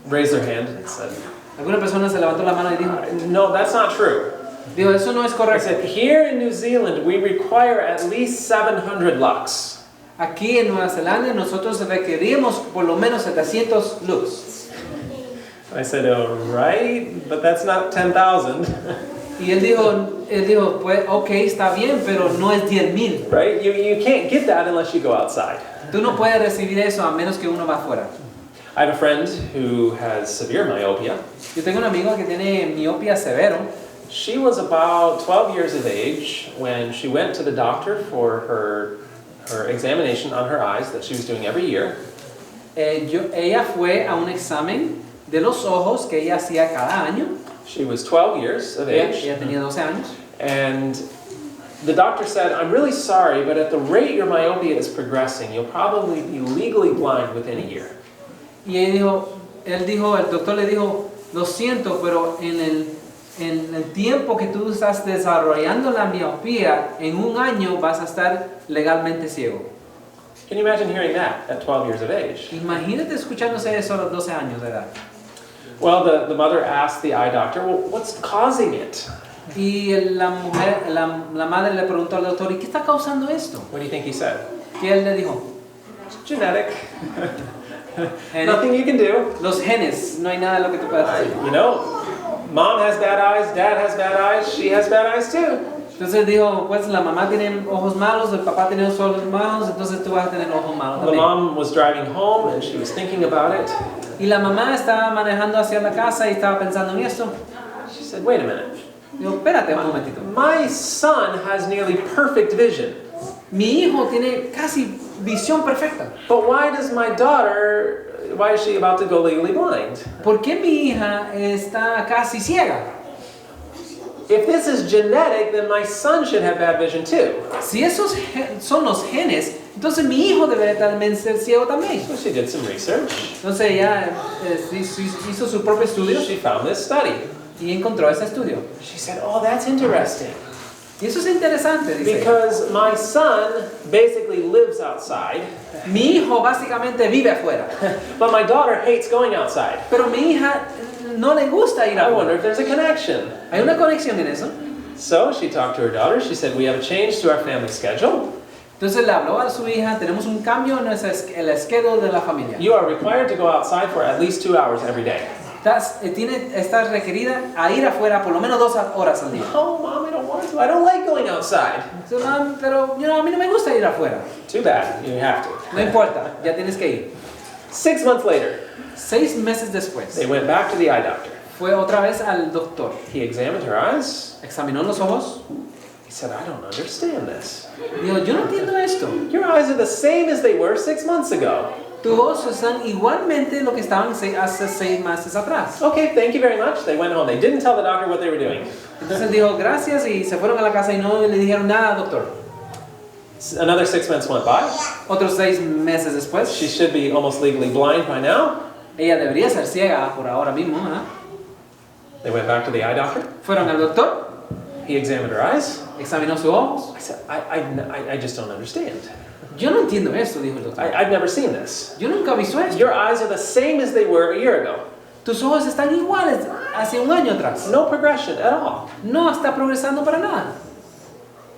raised their hand and said, Alguna persona se levantó la mano y dijo, no, that's not true. Digo, eso no es I correcto. said, here in New Zealand, we require at least 700 lux. Aquí en Nueva Zelanda nosotros requerimos por lo menos 700 lux. I said, oh, right, but that's not 10,000. Y él dijo, pues, okay, está bien, pero no es 10,000. Right? You can't get that unless you go outside. Tú no puedes recibir eso a menos que uno va afuera. I have a friend who has severe myopia. Yo tengo un amigo que tiene miopía severo. She was about 12 years of age when she went to the doctor for her examination on her eyes that she was doing every year. Ella fue a un examen de los ojos que ella hacía cada año. She was 12 years of age. Ella tenía 12 años. And the doctor said, I'm really sorry, but at the rate your myopia is progressing, you'll probably be legally blind within a year. Y el doctor le dijo, lo siento, pero en en el tiempo que tú estás desarrollando la miopía, en un año vas a estar legalmente ciego. Can you imagine hearing that at 12 years of age? Imagínate escuchándose eso a los 12 años de edad. Well, the mother asked the eye doctor, well, what's causing it? Y la madre le preguntó al doctor, ¿y qué está causando esto? What do you think he said? ¿Qué él le dijo? It's genetic. Nothing you can do. Los genes, no hay nada de lo que tú puedas hacer. You know, mom has bad eyes, dad has bad eyes, she has bad eyes too. Entonces dijo, pues la mamá tiene ojos malos, el papá tiene ojos malos, entonces tú vas a tener ojos malos The también. mom was driving home and she was thinking about it. Y la mamá estaba manejando hacia la casa y estaba pensando en esto. She said, wait a minute. Digo, espérate un momentito. My son has nearly perfect vision. Mi hijo tiene casi visión perfecta. But why is she about to go legally blind? ¿Por qué mi hija está casi ciega? If this is genetic, then my son should have bad vision too. Si esos son los genes, entonces mi hijo debería también ser ciego también. So she did some research. Entonces ella hizo su propio estudio She found this study. y encontró ese estudio. She said, oh, that's interesting. Y eso es interesante, dice. Because my son basically lives outside, Mi hijo básicamente vive afuera, but my daughter hates going outside. pero mi hija no le gusta ir I wonder afuera. if there's a connection. ¿Hay una conexión en eso? So she talked to her daughter. She said, we have a change to our family schedule. Entonces le habló a su hija, tenemos un cambio en el schedule de la familia. You are required to go outside for at least 2 hours every day. Estás requerida a ir afuera por lo menos 2 horas al día. Oh, Mom, I don't want to. I don't like going outside. Entonces, pero a mí no me gusta ir afuera. Too bad. You have to. No importa, ya tienes que ir. 6 months later, 6 meses después, they went back to the eye doctor. fue otra vez al doctor. He examined her eyes. Examinó los ojos. He said, I don't understand this. Dijo, yo no entiendo esto. Your eyes are the same as they were 6 months ago. Tus ojos están igualmente lo que estaban hace 6 meses atrás. Okay, thank you very much. They went home. They didn't tell the doctor what they were doing. Entonces dijo, gracias, y se fueron a la casa y no le dijeron nada, doctor. Another 6 months went by. Otros 6 meses después, She should be almost legally blind by now. ella debería ser ciega por ahora mismo, ¿eh? They went back to the eye doctor. Fueron al doctor, He examined her eyes. examinó sus ojos. I said, I just don't understand. Yo no entiendo esto, dijo el doctor. I've never seen this. Yo nunca he visto esto. Your eyes are the same as they were a year ago. Tus ojos están iguales hace un año atrás. No progression at all. No está progresando para nada.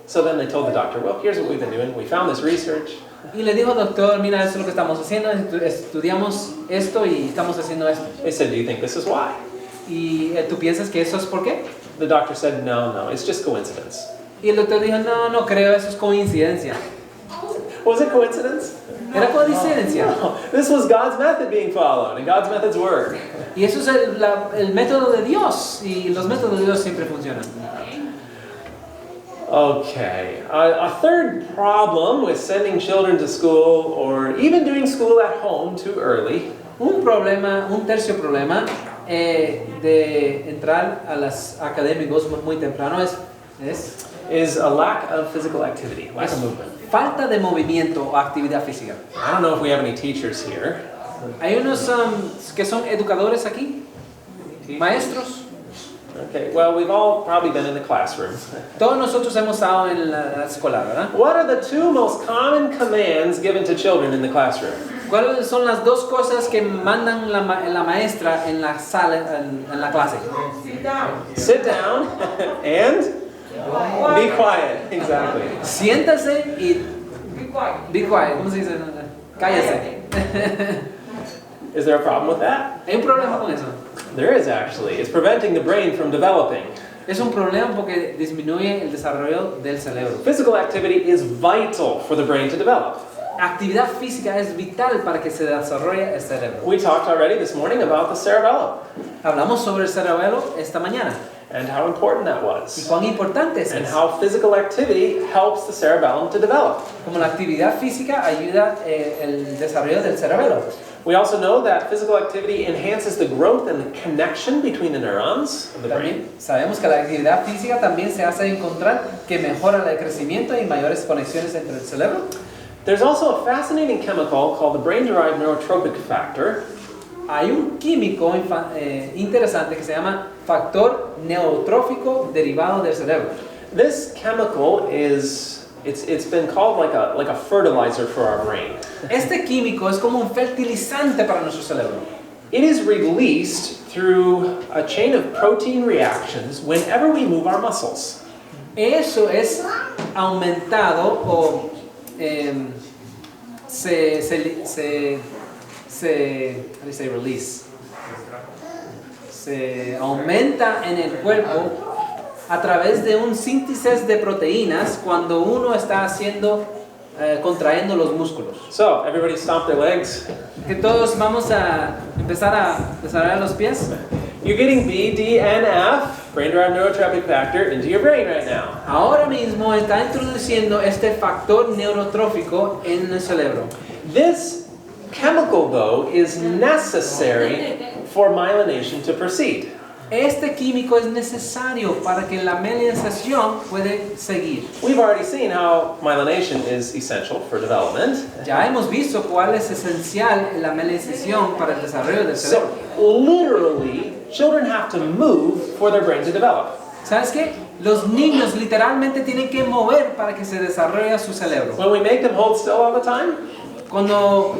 So then they told the doctor, well, here's what we've been doing. We found this research. Y le dijo al doctor, mira, eso es lo que estamos haciendo, estudiamos esto y estamos haciendo esto. They said, do you think this is why? ¿Y tú piensas que eso es por qué? The doctor said, no, it's just coincidence. Y el doctor dijo, no creo, eso es coincidencia. Was it coincidence? Era coincidencia. No, this was God's method being followed, and God's methods work. Y eso es el método de Dios, y los métodos de Dios siempre funcionan. Okay, a third problem with sending children to school or even doing school at home too early Un tercio problema de entrar a los académicos muy temprano is a lack of physical activity, lack of movement. falta de movimiento o actividad física. I don't know if we have any teachers here. Hay unos que son educadores aquí, maestros. Okay, well, we've all probably been in the classroom. Todos nosotros hemos estado en la escuela, ¿verdad? What are the 2 most common commands given to children in the classroom? ¿Cuáles son las 2 cosas que mandan la maestra en la sala, en la clase? Sit down and be quiet. Exactly. Siéntase y be quiet. ¿Cómo se dice? Cállese. Is there a problem with that? Hay un problema con eso. There is actually. It's preventing the brain from developing. Es un problema porque disminuye el desarrollo del cerebro. Physical activity is vital for the brain to develop. Actividad física es vital para que se desarrolle el cerebro. We talked already this morning about the cerebellum Hablamos sobre el cerebelo esta mañana and how important that y was, cuán importante es and eso. how physical activity helps the cerebellum to develop. Como la actividad física ayuda el desarrollo del cerebelo. We also know that physical activity enhances the growth and the connection between the neurons of the brain. También sabemos que la actividad física también se hace encontrar que mejora el crecimiento y mayores conexiones entre el cerebro. There's also a fascinating chemical called the brain-derived neurotropic factor. hay un químico interesante que se llama factor neurotrófico derivado del cerebro. This chemical it's been called like a fertilizer for our brain. Este químico es como un fertilizante para nuestro cerebro. It is released through a chain of protein reactions whenever we move our muscles. Eso es aumentado o how do you say release? Se aumenta en el cuerpo a través de un síntesis de proteínas cuando uno está contrayendo los músculos. So, everybody stomp their legs. Que todos vamos a empezar a desarrollar los pies. You're getting B, D, and F, brain-derived neurotropic factor, into your brain right now. Ahora mismo está introduciendo este factor neurotrófico en el cerebro. This chemical, though, is necessary for myelination to proceed. Este químico es necesario para que la mielinización puede seguir. We've already seen how myelination is essential for development. Ya hemos visto cuál es esencial la mielinización para el desarrollo del So, cerebro. literally, children have to move for their brain to develop. ¿Sabes qué? Los niños literalmente tienen que mover para que se desarrolle su cerebro. When we make them hold still all the time, Cuando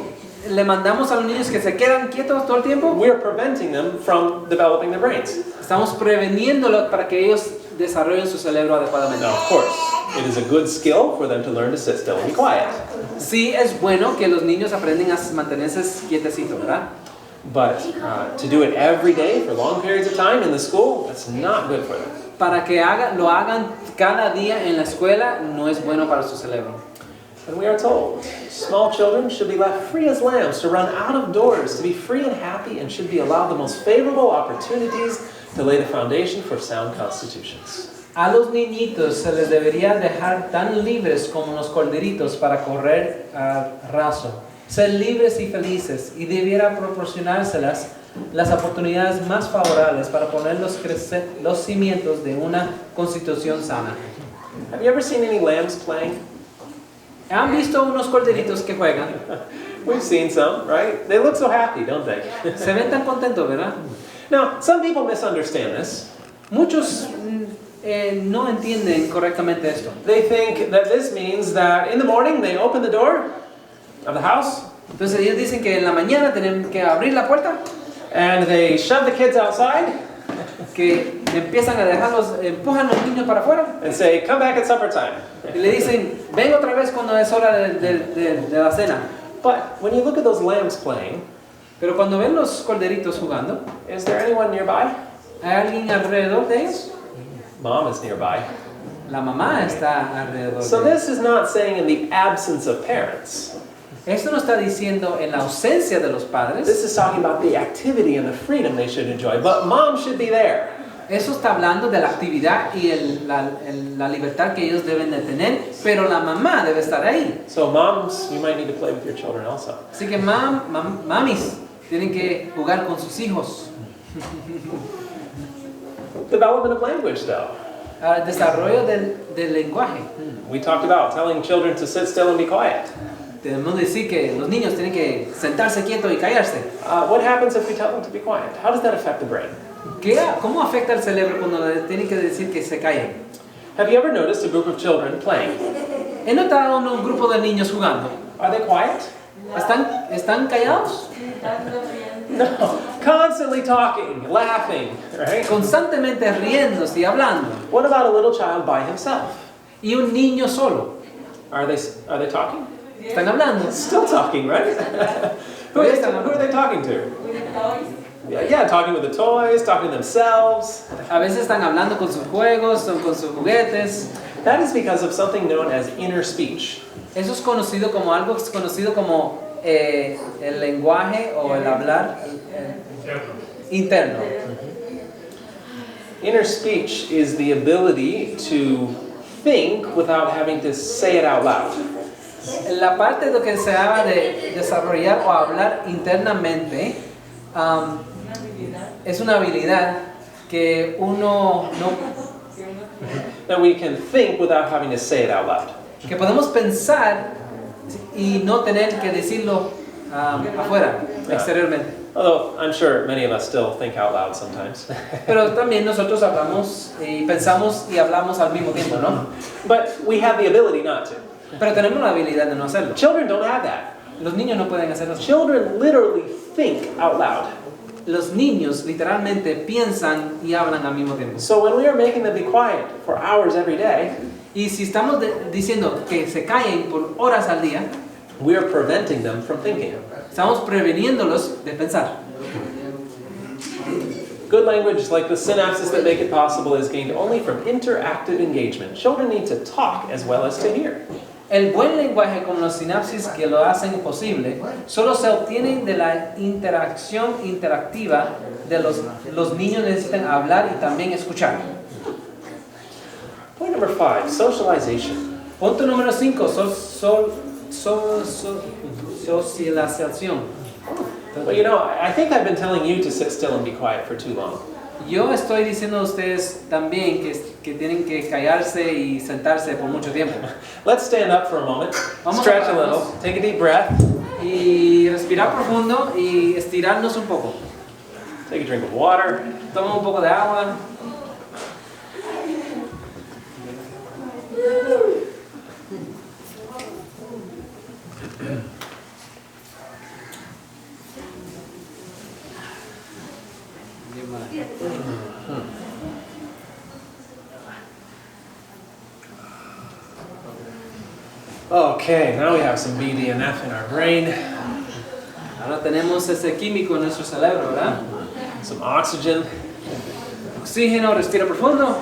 le mandamos a los niños que se quedan quietos todo el tiempo, we're preventing them from developing their brains. estamos preveniéndolo para que ellos desarrollen su cerebro adecuadamente. Now, of course, it is a good skill for them to learn to sit still and be quiet. Sí es bueno que los niños aprenden a mantenerse quietecitos, ¿verdad? But to do it every day for long periods of time in the school, that's not good for them. Para que lo hagan cada día en la escuela no es bueno para su cerebro. And we are told, small children should be left free as lambs to run out of doors, to be free and happy, and should be allowed the most favorable opportunities to lay the foundation for sound constitutions. A los niñitos se les debería dejar tan libres como los corderitos para correr a raso, ser libres y felices, y debiera proporcionárselas las oportunidades más favorables para poner los cimientos de una constitución sana. Have you ever seen any lambs playing? ¿Han visto unos corderitos que juegan? We've seen some, right? They look so happy, don't they? Se ven tan contentos, ¿verdad? Now, some people misunderstand this. Muchos no entienden correctamente esto. They think that this means that in the morning they open the door of the house Entonces ellos dicen que en la mañana tienen que abrir la puerta, and they shove the kids outside que empiezan a empujan a los niños para afuera and say, come back at supper time. y le dicen, ven otra vez cuando es hora de la cena. But when you look at those lambs playing, Pero cuando ven los corderitos jugando, is there anyone nearby? ¿hay alguien alrededor de ellos? Mom is nearby. La mamá está alrededor So de ellos. this is not saying in the absence of parents. Esto no está diciendo en la ausencia de los This padres. is talking about the activity and the freedom they should enjoy. But mom should be there. Eso está hablando de la actividad y la libertad que ellos deben de tener, pero la mamá debe estar ahí. So moms, you might need to play with your children also. Así que mamis tienen que jugar con sus hijos. Development of language, though. Desarrollo del lenguaje. We talked about telling children to sit still and be quiet. Debemos decir que los niños tienen que sentarse quietos y callarse. What happens if we tell them to be quiet? How does that affect the brain? ¿Cómo afecta al cerebro cuando le tienen que decir que se callen? Have you ever noticed a group of children playing? He notado un grupo de niños jugando. Are they quiet? ¿Están callados? No. Constantly talking, laughing, right? Constantemente riéndose y hablando. What about a little child by himself? Y un niño solo. Are they talking? ¿Están hablando? Still talking, right? who are they talking to? Yeah, talking with the toys, talking to themselves. A veces están hablando con sus juegos, con sus juguetes. That is because of something known as inner speech. Eso es conocido como el lenguaje o el hablar interno. Inner speech is the ability to think without having to say it out loud. La parte de lo que se habla de desarrollar o hablar internamente es una habilidad que uno That we can think without having to say it out loud. que podemos pensar y no tener que decirlo afuera, exteriormente. Although I'm sure many of us still think out loud sometimes. Pero también nosotros hablamos y pensamos y hablamos al mismo tiempo, ¿no? But we have the ability not to. Pero tenemos la habilidad de no hacerlo. Children don't have that. Los niños no pueden hacerlo. Children literally think out loud. Los niños literalmente piensan y hablan al mismo tiempo. So when we are making them be quiet for hours every day, Y si estamos diciendo que se callen por horas al día, we are preventing them from thinking. estamos preveniéndolos de pensar. Good language, like the synapses that make it possible, is gained only from interactive engagement. Children need to talk as well as to hear. El buen lenguaje con los sinapsis que lo hacen posible solo se obtienen de la interacción interactiva de los niños necesitan hablar y también escuchar. Point number 5, socialization. Punto número 5, socialización. Well, you know, I think I've been telling you to sit still and be quiet for too long. Yo estoy diciendo a ustedes también que tienen que callarse y sentarse por mucho tiempo. Let's stand up for a moment, Vamos a stretch a pararnos. little, take a deep breath, Y respirar profundo y estirarnos un poco. take a drink of water. Toma un poco de agua. Okay, now we have some BDNF in our brain, Ahora tenemos ese químico en nuestro cerebro, ¿verdad? some oxygen. Oxígeno, respira profundo.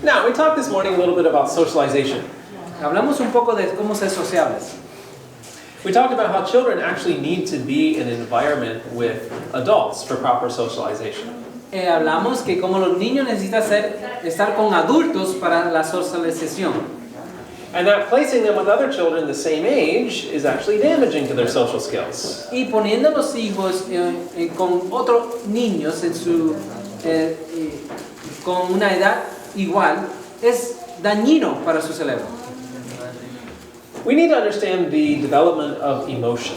Now, we talked this morning a little bit about socialization. Hablamos un poco de cómo ser sociables. We talked about how children actually need to be in an environment with adults for proper socialization. Hablamos que como los niños necesitan estar con adultos para la socialización. And that placing them with other children the same age is actually damaging to their social skills. Y poniendo los hijos con otros niños con una edad igual es dañino para su cerebro. We need to understand the development of emotion.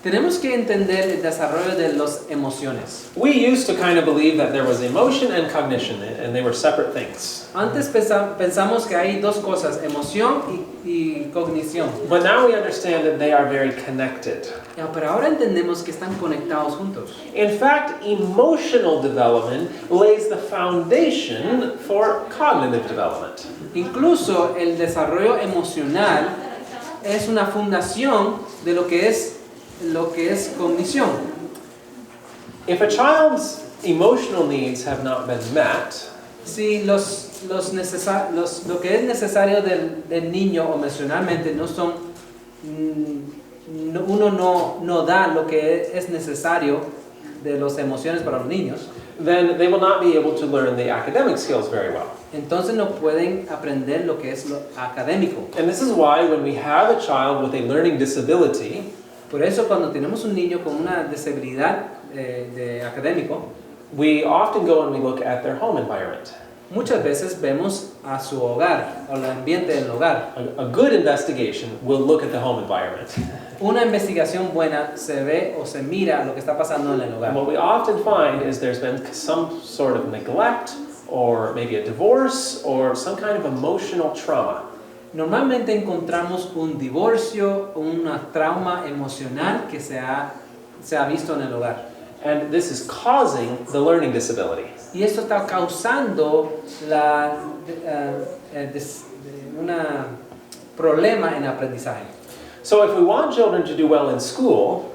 Tenemos que entender el desarrollo de las emociones. We used to kind of believe that there was emotion and cognition, and they were separate things. Antes pensamos que hay dos cosas, emoción y cognición. But now we understand that they are very connected. Pero ahora entendemos que están conectados juntos. In fact, emotional development lays the foundation for cognitive development. Incluso el desarrollo emocional es una fundación de lo que es cognición. If a child's emotional needs have not been met, Si lo que es necesario del niño emocionalmente no son, uno no da lo que es necesario de las emociones para los niños, then they will not be able to learn the academic skills very well. entonces no pueden aprender lo que es lo académico. And this is why when we have a child with a learning disability, Por eso cuando tenemos un niño con una disabilidad académico, we often go and we look at their home environment. muchas veces vemos a su hogar o el ambiente del hogar. A good investigation will look at the home environment. Una investigación buena se ve o se mira lo que está pasando en el hogar. And what we often find is there's been some sort of neglect, or maybe a divorce, or some kind of emotional trauma. Normalmente encontramos un divorcio o un trauma emocional que se ha visto en el hogar. And this is causing the learning disability. Y esto está causando un problema en aprendizaje. So if we want children to do well in school,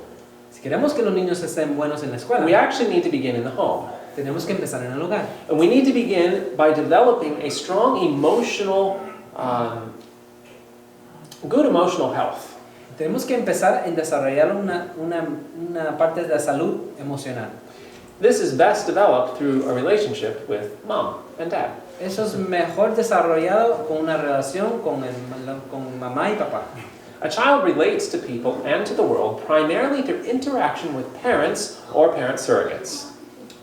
Si queremos que los niños estén buenos en la escuela, we actually need to begin in the home. tenemos que empezar en el hogar. And we need to begin by developing a strong emotional, good emotional health. Tenemos que empezar en desarrollar una parte de la salud emocional. This is best developed through a relationship with mom and dad. Eso es mejor desarrollado con una relación con mamá y papá. A child relates to people and to the world primarily through interaction with parents or parent surrogates.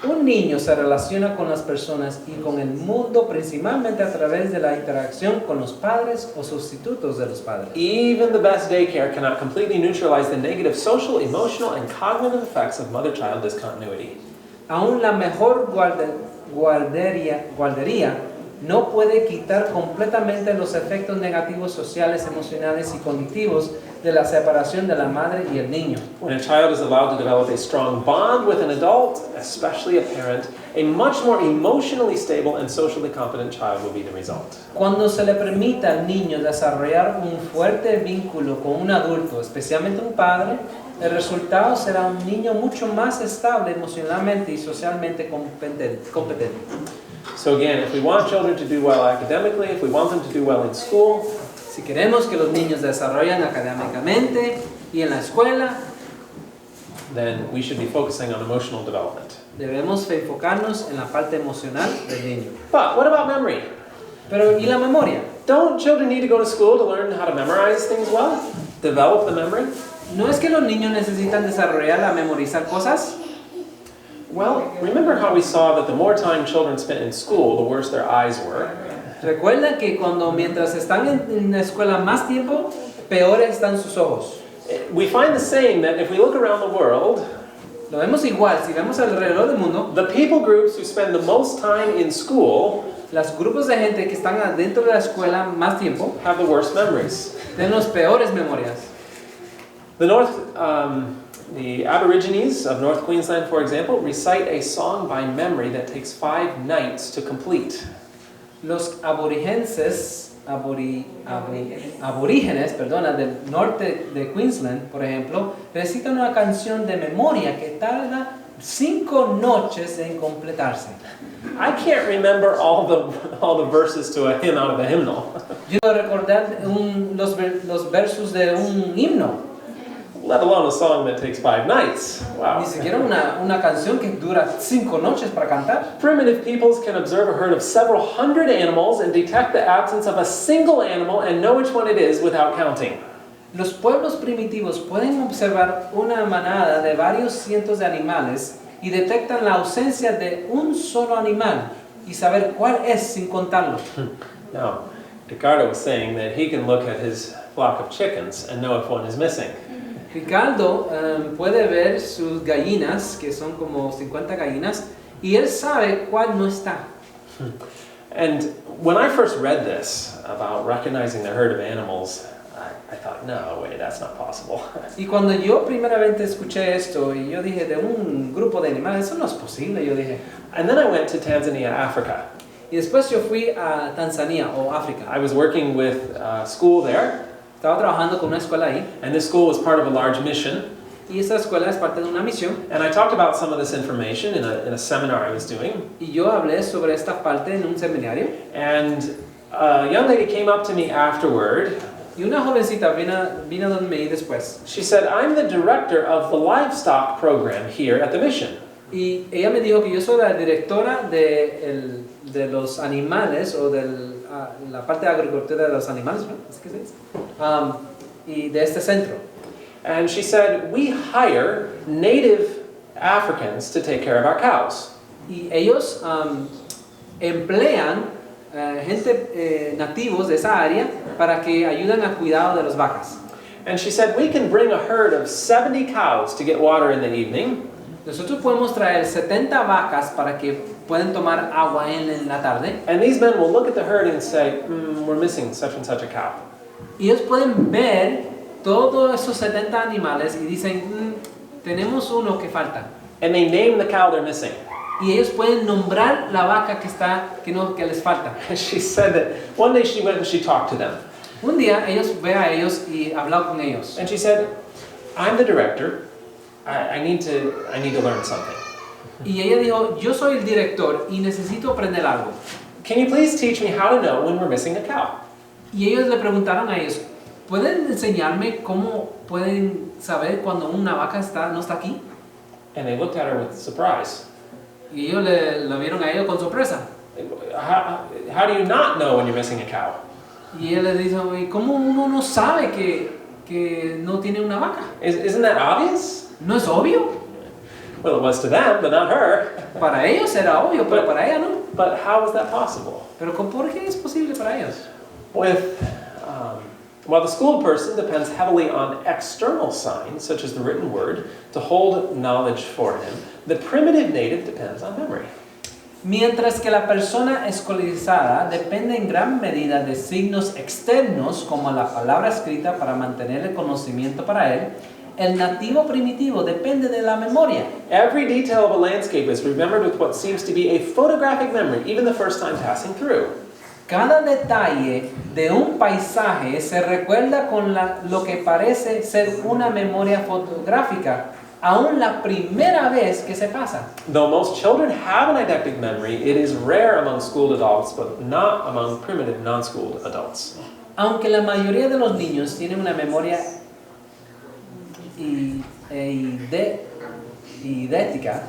Un niño se relaciona con las personas y con el mundo principalmente a través de la interacción con los padres o sustitutos de los padres. Even the best daycare cannot completely neutralize the negative social, emotional, and cognitive effects of mother-child discontinuity. Aún la mejor guardería no puede quitar completamente los efectos negativos sociales, emocionales y cognitivos de la separación de la madre y el niño. When a child is allowed to develop a strong bond with an adult, especially a parent, a much more emotionally stable and socially competent child will be the result. Cuando se le permita al niño desarrollar un fuerte vínculo con un adulto, especialmente un padre, el resultado será un niño mucho más estable emocionalmente y socialmente competente. So again, if we want children to do well academically, if we want them to do well in school, Si queremos que los niños desarrollen académicamente y en la escuela, then we should be focusing on emotional development. debemos enfocarnos en la parte emocional del niño. But what about memory? Pero ¿y la memoria? Don't children need to go to school to learn how to memorize things well? Develop the memory? ¿No es que los niños necesitan desarrollar a memorizar cosas? Well, remember how we saw that the more time children spent in school, the worse their eyes were. Recuerda que mientras están en la escuela más tiempo, peores están sus ojos. We find the same that if we look around the world, Lo vemos igual, si vemos alrededor del mundo, the people groups who spend the most time in school los grupos de gente que están adentro de la escuela más tiempo, have the worst memories. tienen las peores memorias. The Aborigines of North Queensland, for example, recite a song by memory that takes 5 nights to complete. Los aborígenes del norte de Queensland, por ejemplo, recitan una canción de memoria que tarda 5 noches en completarse. I can't remember all the verses to a hymn out of a hymnal, Yo no recordar los versos de un himno, let alone a song that takes 5 nights. Wow. ni siquiera una canción que dura 5 noches para cantar. Primitive peoples can observe a herd of several hundred animals and detect the absence of a single animal and know which one it is without counting. Los pueblos primitivos pueden observar una manada de varios cientos de animales y detectan la ausencia de un solo animal y saber cuál es sin contarlo. Now, Ricardo was saying that he can look at his flock of chickens and know if one is missing. Ricardo puede ver sus gallinas, que son como 50 gallinas, y él sabe cuál no está. And when I first read this about recognizing the herd of animals, I thought, no, wait, that's not possible. Y cuando yo primeramente escuché esto, y yo dije, de un grupo de animales, eso no es posible, yo dije. And then I went to Tanzania, Africa. Y después yo fui a Tanzania o África. I was working with a school there. Estaba trabajando con una escuela ahí. And this school was part of a large mission. Y esa escuela es parte de una misión. And I talked about some of this information in a seminar I was doing. Y yo hablé sobre esta parte en un seminario. And a young lady came up to me afterward. Y una jovencita vino donde me después. She said, I'm the director of the livestock program here at the mission. Y ella me dijo que yo soy la directora de los animales o de la parte de agricultura de los animales, ¿no? ¿Así que se dice? Y de este centro. And she said, we hire native Africans to take care of our cows. Y ellos emplean gente nativos de esa área para que ayuden al cuidado de las vacas. And she said, we can bring a herd of 70 cows to get water in the evening. Nosotros podemos traer 70 vacas para que puedan tomar agua en la tarde. And these men will look at the herd and say, we're missing such and such a cow. Y ellos pueden ver todos esos 70 animales y dicen, tenemos uno que falta. And they name the cow they're missing. Y ellos pueden nombrar la vaca que les falta. And she said that one day she went and she talked to them. Un día ellos ve a ellos y habló con ellos. And she said, I'm the director. I need to learn something. Y ella dijo, yo soy el director y necesito aprender algo. Can you please teach me how to know when we're missing a cow? Y ellos le preguntaron a ellos, ¿pueden enseñarme cómo pueden saber cuando una vaca no está aquí? And they looked at her with surprise. Y ellos lo vieron a ellos con sorpresa. How do you not know when you're missing a cow? Y él le dijo, ¿y cómo uno no sabe que no tiene una vaca? Isn't that obvious? ¿No es obvio? Well, it was to them, but not her. Para ellos era obvio, pero para ella no. But how is that possible? Pero ¿por qué es posible para ellos? While the schooled person depends heavily on external signs, such as the written word, to hold knowledge for him, the primitive native depends on memory. Mientras que la persona escolarizada depende en gran medida de signos externos como la palabra escrita para mantener el conocimiento para él, el nativo primitivo depende de la memoria. Every detail of a landscape is remembered with what seems to be a photographic memory, even the first time passing through. Cada detalle de un paisaje se recuerda con lo que parece ser una memoria fotográfica, aún la primera vez que se pasa. Though most children have an eidetic memory, it is rare among schooled adults, but not among primitive non-schooled adults. Aunque la mayoría de los niños tienen una memoria idética,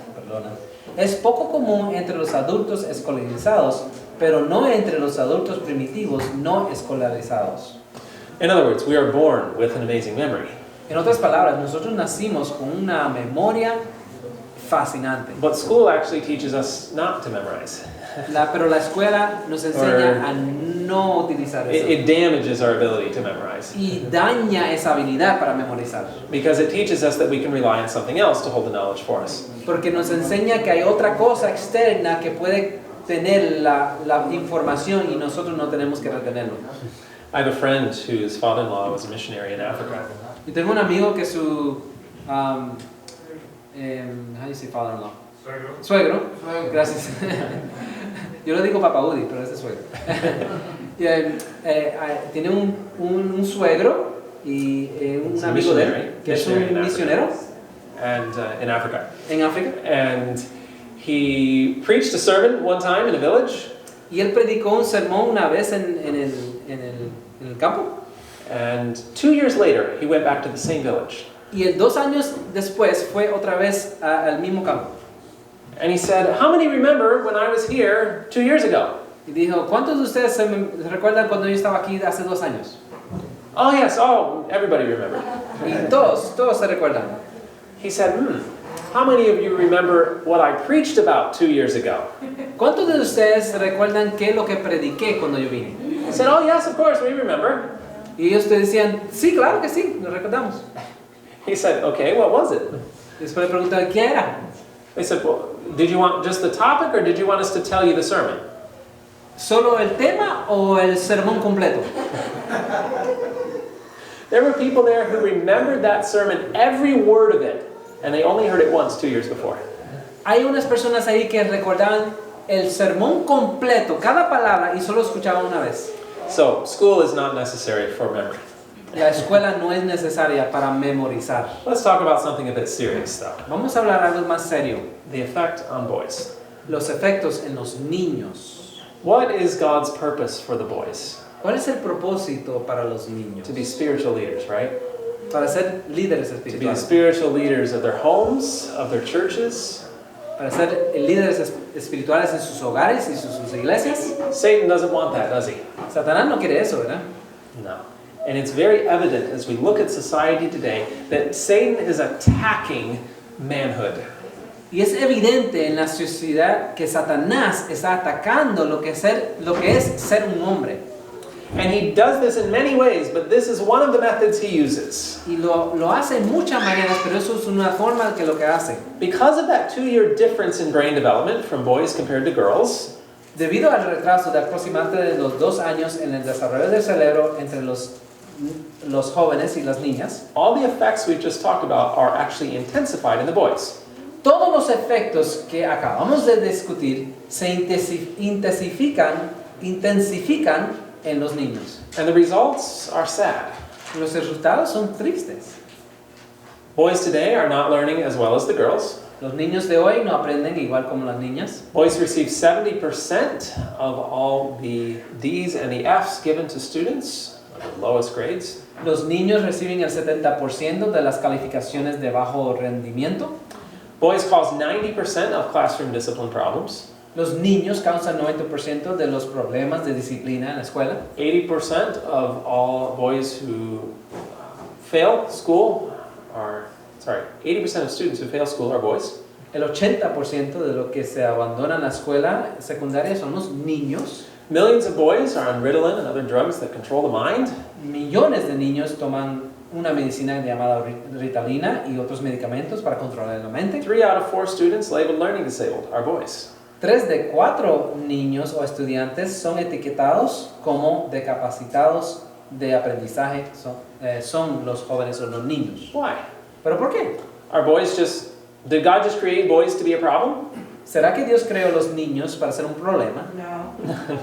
es poco común entre los adultos escolarizados, pero no entre los adultos primitivos no escolarizados. In other words, we are born with an amazing memory. En otras palabras, nosotros nacimos con una memoria fascinante. But school actually teaches us not to memorize. Pero la escuela nos enseña a no utilizar eso. It damages our ability to memorize. Y daña esa habilidad para memorizar. Because it teaches us that we can rely on something else to hold the knowledge for us. Porque nos enseña que hay otra cosa externa que puede tener la información y nosotros no tenemos que retenerlo. I have a friend whose father-in-law was a missionary in Africa. Y tengo un amigo que su how do you say father-in-law? Suegro. Gracias. Yo le digo Papa Udi, pero ese es suegro. Tiene un suegro y un amigo de él, que es un misionero. And in Africa. En África. And he preached a sermon one time in a village. Y él predicó un sermón una vez en el campo. And 2 years later, he went back to the same village. Y 2 años después fue otra vez al mismo campo. And he said, "How many remember when I was here 2 years ago?" Y dijo, ¿cuántos de ustedes se recuerdan cuando yo estaba aquí hace 2 años? Oh yes, everybody remembered. Y todos se recuerdan. He said, how many of you remember what I preached about 2 years ago? ¿Cuántos de ustedes recuerdan qué es lo que prediqué cuando yo vine? He said, oh yes, of course, we remember. Y ellos te decían, sí, claro que sí, lo recordamos. He said, okay, what was it? Después le preguntaron, ¿qué era? They said, well, did you want just the topic or did you want us to tell you the sermon? ¿Solo el tema o el sermón completo? There were people there who remembered that sermon, every word of it, and they only heard it once 2 years before. Hay unas personas ahí que recordaban el sermón completo, cada palabra, y solo escuchaban una vez. So, school is not necessary for memory. La escuela no es necesaria para memorizar. Let's talk about something a bit serious, though. Vamos a hablar algo más serio. The effect on boys. Los efectos en los niños. What is God's purpose for the boys? ¿Cuál es el propósito para los niños? To be spiritual leaders, right? Para ser líderes To be the espirituales. spiritual leaders of their homes, of their churches. Para ser líderes espirituales en sus hogares y sus iglesias. Satan doesn't want that, does he? Satanás no quiere eso, ¿verdad? No. And it's very evident as we look at society today that Satan is attacking manhood. Y es evidente en la sociedad que Satanás está atacando lo que es ser un hombre. And he does this in many ways, but this is one of the methods he uses. Y lo hace en muchas maneras, pero eso es una forma que lo que hace. Because of that 2-year difference in brain development from boys compared to girls, Debido al retraso de aproximadamente los 2 años en el desarrollo del cerebro entre los jóvenes y las niñas, all the effects we've just talked about are actually intensified in the boys. todos los efectos que acabamos de discutir se intensifican en los niños. And the results are sad. Los resultados son tristes. Boys today are not learning as well as the girls. Los niños de hoy no aprenden igual como las niñas. Boys receive 70% of all the D's and the F's given to students, the lowest grades. Los niños reciben el 70% de las calificaciones de bajo rendimiento. Boys cause 90% of classroom discipline problems. Los niños causan 90% de los problemas de disciplina en la escuela. 80% of all boys who fail school 80% of students who fail school are boys. El 80% de lo que se abandona en la escuela secundaria son los niños. Millions of boys are on Ritalin and other drugs that control the mind. Millones de niños toman una medicina llamada Ritalina y otros medicamentos para controlar la mente. 3 out of 4 students labeled learning disabled are boys. 3 de 4 niños o estudiantes son etiquetados como discapacitados de aprendizaje. Son los jóvenes o los niños. Why? ¿Pero por qué? Did God just create boys to be a problem? ¿Será que Dios creó los niños para ser un problema? No.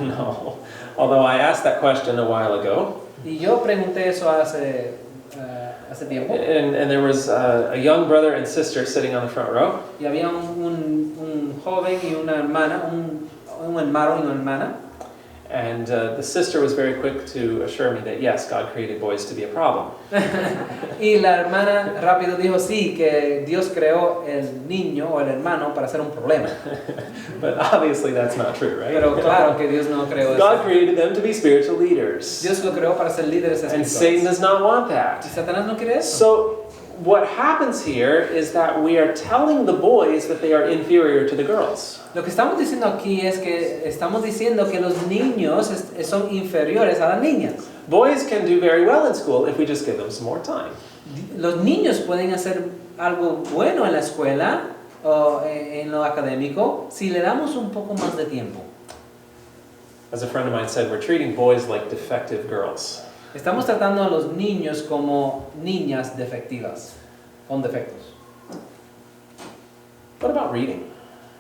No. Although I asked that question a while ago. Y yo pregunté eso hace tiempo. And there was a young brother and sister sitting on the front row. Y había un joven y una hermana, un hermano y una hermana. And the sister was very quick to assure me that yes, God created boys to be a problem. Y la hermana rápido dijo sí, que Dios creó el niño o el hermano para ser un problema. But obviously that's not true, right? Pero claro que Dios no creó God eso. created them to be spiritual leaders. Dios lo creó para ser líderes And Satan espirituales. does not want Y that. Satanás no quiere eso. So what happens here is that we are telling the boys that they are inferior to the girls. Lo que estamos diciendo aquí es que estamos diciendo que los niños son inferiores a las niñas. Boys can do very well in school if we just give them some more time. Los niños pueden hacer algo bueno en la escuela o en lo académico si le damos un poco más de tiempo. As a friend of mine said, we're treating boys like defective girls. Estamos tratando a los niños como niñas defectivas, con defectos. What about reading?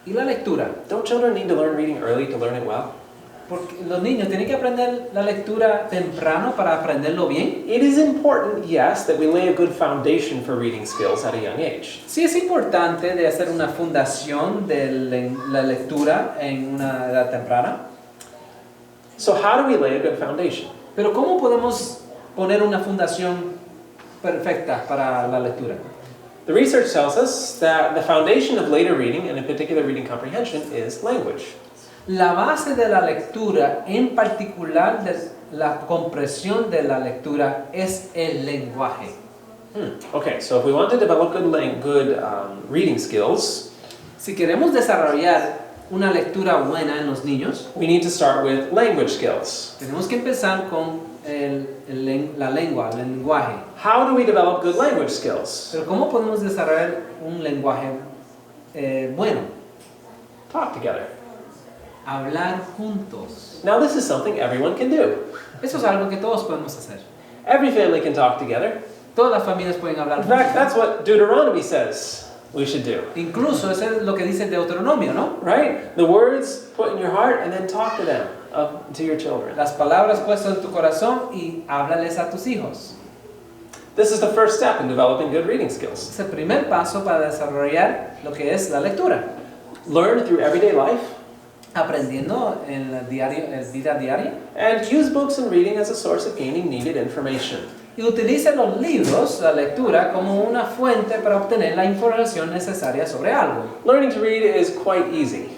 ¿Y la lectura? Don't children need to learn reading early to learn it well? Porque los niños tienen que aprender la lectura temprano para aprenderlo bien. It is important, yes, that we lay a good foundation for reading skills at a young age. Sí es importante de hacer una fundación de la lectura en una edad temprana. So how do we lay a good foundation? Pero ¿cómo podemos poner una fundación perfecta para la lectura? The research tells us that the foundation of later reading, and in particular reading comprehension, is language. La base de la lectura, en particular de la comprensión de la lectura, es el lenguaje. Okay, so if we want to develop good reading skills, Si queremos desarrollar una lectura buena en los niños, we need to start with language skills. tenemos que empezar con la lengua, el lenguaje. How do we develop good language skills? Pero ¿cómo podemos desarrollar un lenguaje bueno? Talk together. Hablar juntos. Now this is something everyone can do. Eso es algo que todos podemos hacer. Every family can talk together. Todas las familias pueden hablar In fact, juntos. that's what Deuteronomy says we should do. Incluso eso es lo que dice Deuteronomio, ¿no? Right? The words put in your heart and then talk to them, to your children. Las palabras puestas en tu corazón y háblales a tus hijos. This is the first step in developing good reading skills. Es el primer paso para desarrollar lo que es la lectura. Learn through everyday life Aprendiendo en la vida diaria. and use books and reading as a source of gaining needed information. Y utilice los libros, la lectura, como una fuente para obtener la información necesaria sobre algo. Learning to read is quite easy.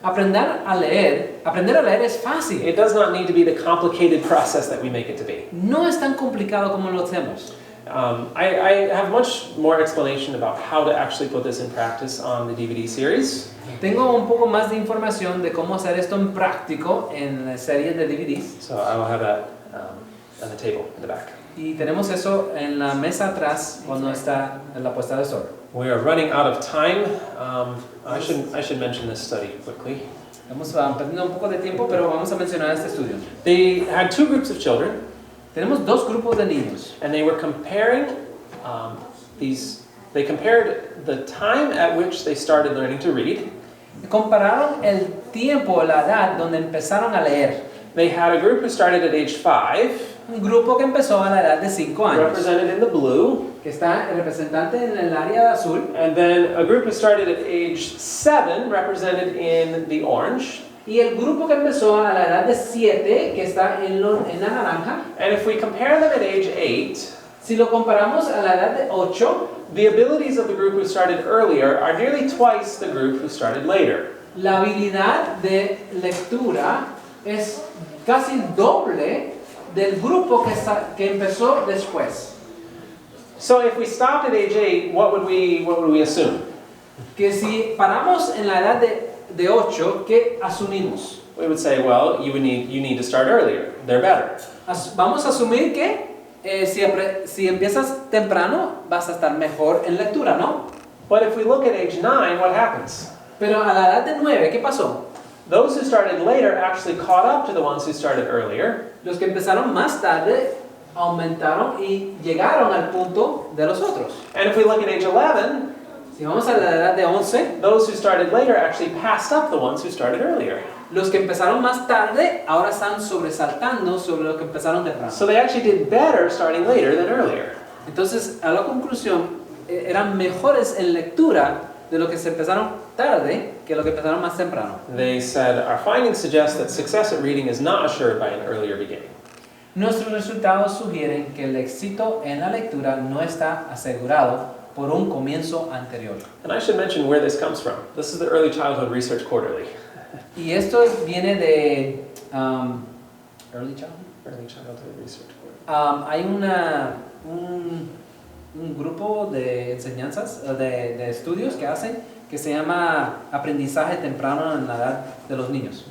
Aprender a leer es fácil. It does not need to be the complicated process that we make it to be. No es tan complicado como lo hacemos. I have much more explanation about how to actually put this in practice on the DVD series. Tengo un poco más de información de cómo hacer esto en práctico en la serie de DVDs. So I will have that on the table in the back. Y tenemos eso en la mesa atrás cuando está en la puesta de sol. We are running out of time. I should mention this study quickly. Estamos perdiendo un poco de tiempo, pero vamos a mencionar este estudio. They had 2 groups of children, Tenemos 2 grupos de niños. and they were comparing They compared the time at which they started learning to read. Compararon el tiempo, la edad donde empezaron a leer. They had a group who started at age 5, Un grupo que empezó a la edad de 5 años, represented in the blue, que está representante en el área azul, and then a group who started at age 7, represented in the orange. y el grupo que empezó a la edad de 7, que está en la naranja. And if we compare them at age 8, Si lo comparamos a la edad de 8, the abilities of the group who started earlier are nearly twice the group who started later. la habilidad de lectura es casi doble del grupo que empezó después. So if we stopped at age 8, what would we assume? Que si paramos en la edad de 8, ¿qué asumimos? We would say, well, you need to start earlier. They're better. Vamos a asumir que si empiezas temprano vas a estar mejor en lectura, ¿no? But if we look at age 9, what happens? Pero a la edad de 9, ¿qué pasó? Those who started later actually caught up to the ones who started earlier. Los que empezaron más tarde aumentaron y llegaron al punto de los otros. And if we look at age 11, Si vamos a la edad de 11, those who started later actually passed up the ones who started earlier. los que empezaron más tarde ahora están sobresaltando sobre los que empezaron temprano. So they actually did better starting later than earlier. Entonces, a la conclusión, eran mejores en lectura de lo que se empezaron tarde que lo que empezaron más temprano. They said, our findings suggest that success at reading is not assured by an earlier beginning. Nuestros resultados sugieren que el éxito en la lectura no está asegurado por un comienzo anterior. And I should mention where this comes from. This is the Early Childhood Research Quarterly. Y esto viene de Early Childhood. Early Childhood Research Quarterly. Hay un grupo de enseñanzas, de estudios que hacen que se llama aprendizaje temprano en la edad de los niños.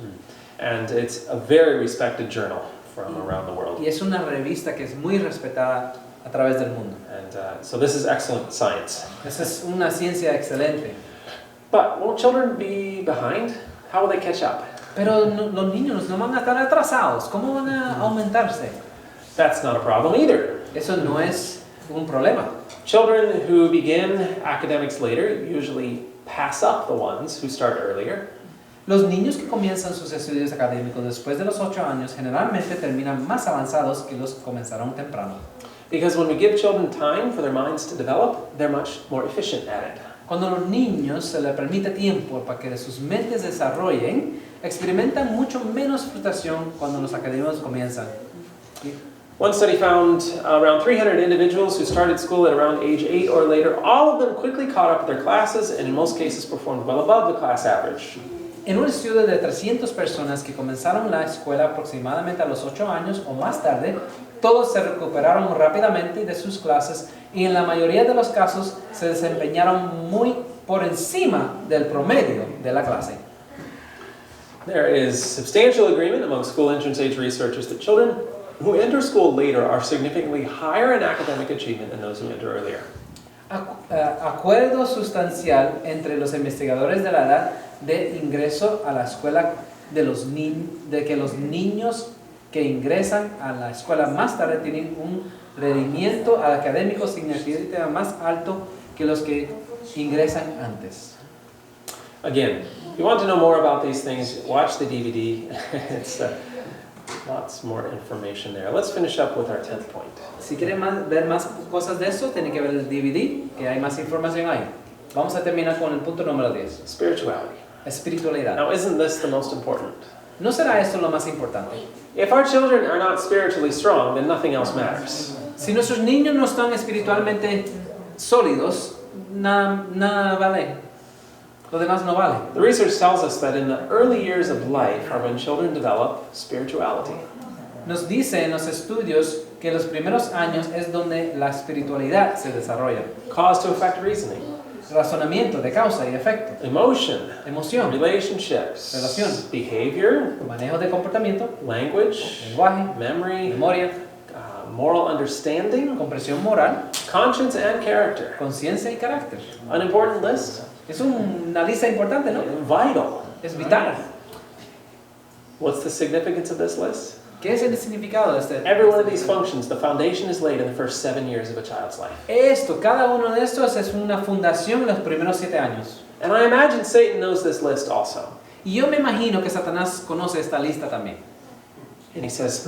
And it's a very respected journal from around the world. Y es una revista que es muy respetada a través del mundo. And so this is excellent science. Esa es una ciencia excelente. But won't children be behind? How will they catch up? Pero los niños no van a estar atrasados. ¿Cómo van a aumentarse? That's not a problem either. Eso no es un problema. Children who begin academics later usually pass up the ones who start earlier. Los niños que comienzan sus estudios académicos después de los 8 años generalmente terminan más avanzados que los que comenzaron temprano. Because when we give children time for their minds to develop, they're much more efficient at it. Cuando a los niños se les permite tiempo para que sus mentes desarrollen, experimentan mucho menos frustración cuando los académicos comienzan. One study found around 300 individuals who started school at around age 8 or later. All of them quickly caught up with their classes and in most cases performed well above the class average. En un estudio de 300 personas que comenzaron la escuela aproximadamente a los 8 años o más tarde, todos se recuperaron rápidamente de sus clases y en la mayoría de los casos se desempeñaron muy por encima del promedio de la clase. There is substantial agreement among school entrance age researchers that children who enter school later are significantly higher in academic achievement than those who enter earlier. Acuerdo sustancial entre los investigadores de la edad de ingreso a la escuela de que los niños que ingresan a la escuela más tarde tienen un rendimiento académico significativamente más alto que los que ingresan antes. Again, if you want to know more about these things, watch the DVD. It's lots more information there. Let's finish up with our 10th point. Si quieren ver más cosas de eso, tienen que ver el DVD, que hay más información ahí. Vamos a terminar con el punto número 10. Spirituality. Espiritualidad. Now, isn't this the most important? ¿No será esto lo más importante? If our children are not spiritually strong, then nothing else matters. Si nuestros niños no están espiritualmente sólidos, nada vale. Lo demás no vale. The research tells us that in the early years of life are when children develop spirituality. Nos dice en los estudios que los primeros años es donde la espiritualidad se desarrolla. Cause to effect reasoning, Razonamiento de causa y efecto. emotion, Emoción. relationships, Relación. behavior, Manejo de comportamiento. language, Lenguaje. memory, Memoria. moral understanding, Comprensión moral. conscience, and character. Conciencia y carácter. An important list? Es una lista importante, ¿no? Vital. Es vital. What's the significance of this list? ¿Qué es el significado de este? Every one of these functions, the foundation is laid in the first 7 years of a child's life. Cada uno de estos es una fundación en los primeros 7 años. And I imagine Satan knows this list also. Y yo me imagino que Satanás conoce esta lista también. And he says,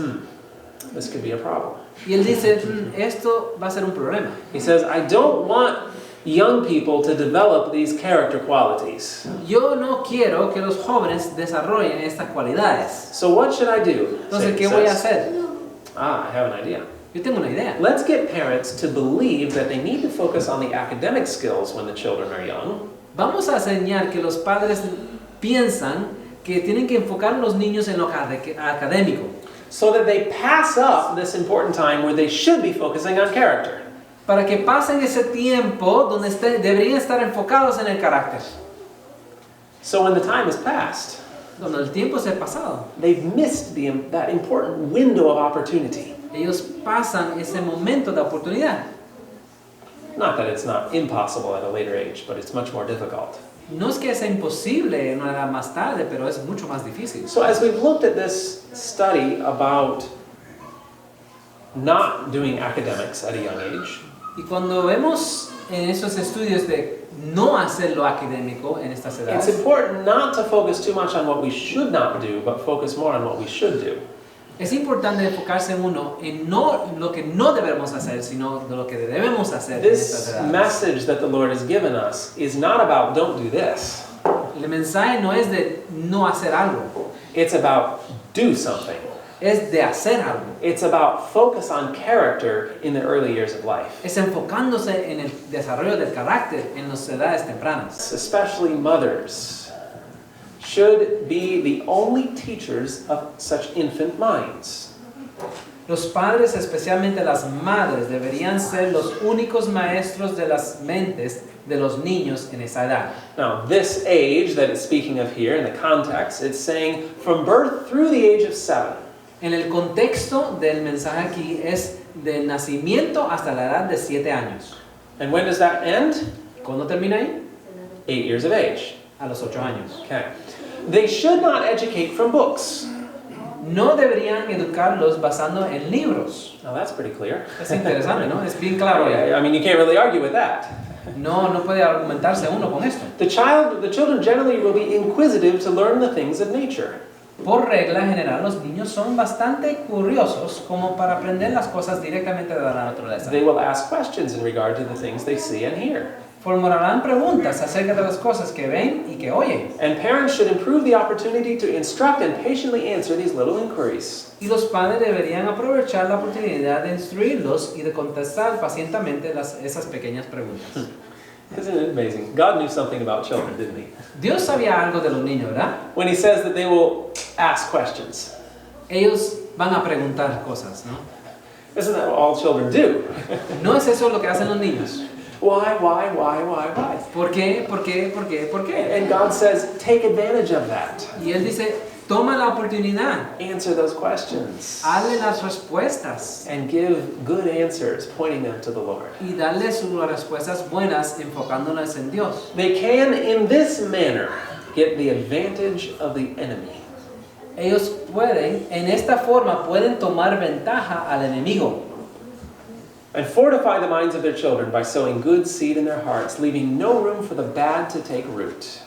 this could be a problem. Y él dice, esto va a ser un problema. He says, I don't want young people to develop these character qualities. Yo no quiero que los jóvenes desarrollen estas cualidades. So what should I do? Entonces, Satan ¿qué voy a says. hacer? I have an idea. Yo tengo una idea. Let's get parents to believe that they need to focus on the academic skills when the children are young. Vamos a enseñar que los padres piensan que tienen que enfocar a los niños en lo académico. So that they pass up this important time where they should be focusing on character. para que pasen ese tiempo donde deberían estar enfocados en el carácter. So when the time has passed, Donde el tiempo se ha pasado, they've missed that important window of opportunity. ellos pasan ese momento de oportunidad. Not that it's not impossible at a later age, but it's much more difficult. No es que sea imposible en una edad más tarde, pero es mucho más difícil. So as we've looked at this study about not doing academics at a young age, Y cuando vemos en esos estudios de no hacer lo académico en estas it's edades, important not to focus too much on what we should not do, but focus more on what we should do. es importante enfocarse uno en no lo que no debemos hacer, sino de lo que debemos hacer en estas This edades. message that the Lord has given us is not about don't do this. El mensaje no es de no hacer algo, It's about do something. es de hacer algo. It's about focus on character in the early years of life. Es enfocándose en el desarrollo del carácter en las edades tempranas. Especially mothers should be the only teachers of such infant minds. Los padres, especialmente las madres, deberían ser los únicos maestros de las mentes de los niños en esa edad. Now, this age that it's speaking of here in the context, it's saying from birth through the age of 7. En el contexto del mensaje aquí es de nacimiento hasta la edad de 7 años. And when does that end? ¿Cuándo termina ahí? 8 years of age. A los 8 años. Okay. They should not educate from books. No deberían educarlos basando en libros. Now that's pretty clear. Es interesante, ¿no? Es bien claro. I mean, you can't really argue with that. No puede argumentarse uno con esto. The children generally will be inquisitive to learn the things of nature. Por regla general, los niños son bastante curiosos como para aprender las cosas directamente de la naturaleza. They will ask questions in regard to the things they see and hear. Formularán preguntas acerca de las cosas que ven y que oyen. And parents should improve the opportunity to instruct and patiently answer these little inquiries. Y los padres deberían aprovechar la oportunidad de instruirlos y de contestar pacientemente esas pequeñas preguntas. Isn't it amazing? God knew something about children, didn't he? Dios sabía algo de los niños, ¿verdad? When he says that they will ask questions. Ellos van a preguntar cosas, ¿no? Isn't that what all children do? ¿No es eso lo que hacen los niños? Why? ¿Por qué? ¿Por qué? ¿Por qué? ¿Por qué? And God says, take advantage of that. Y Él dice, toma la oportunidad, Answer those questions. hazle las respuestas And give good answers, pointing them to the Lord. y darle sus respuestas buenas enfocándolas en Dios. They can, in this manner, get the advantage of the enemy. Ellos pueden, en esta forma, pueden tomar ventaja al enemigo. And fortify the minds of their children by sowing good seed in their hearts, leaving no room for the bad to take root.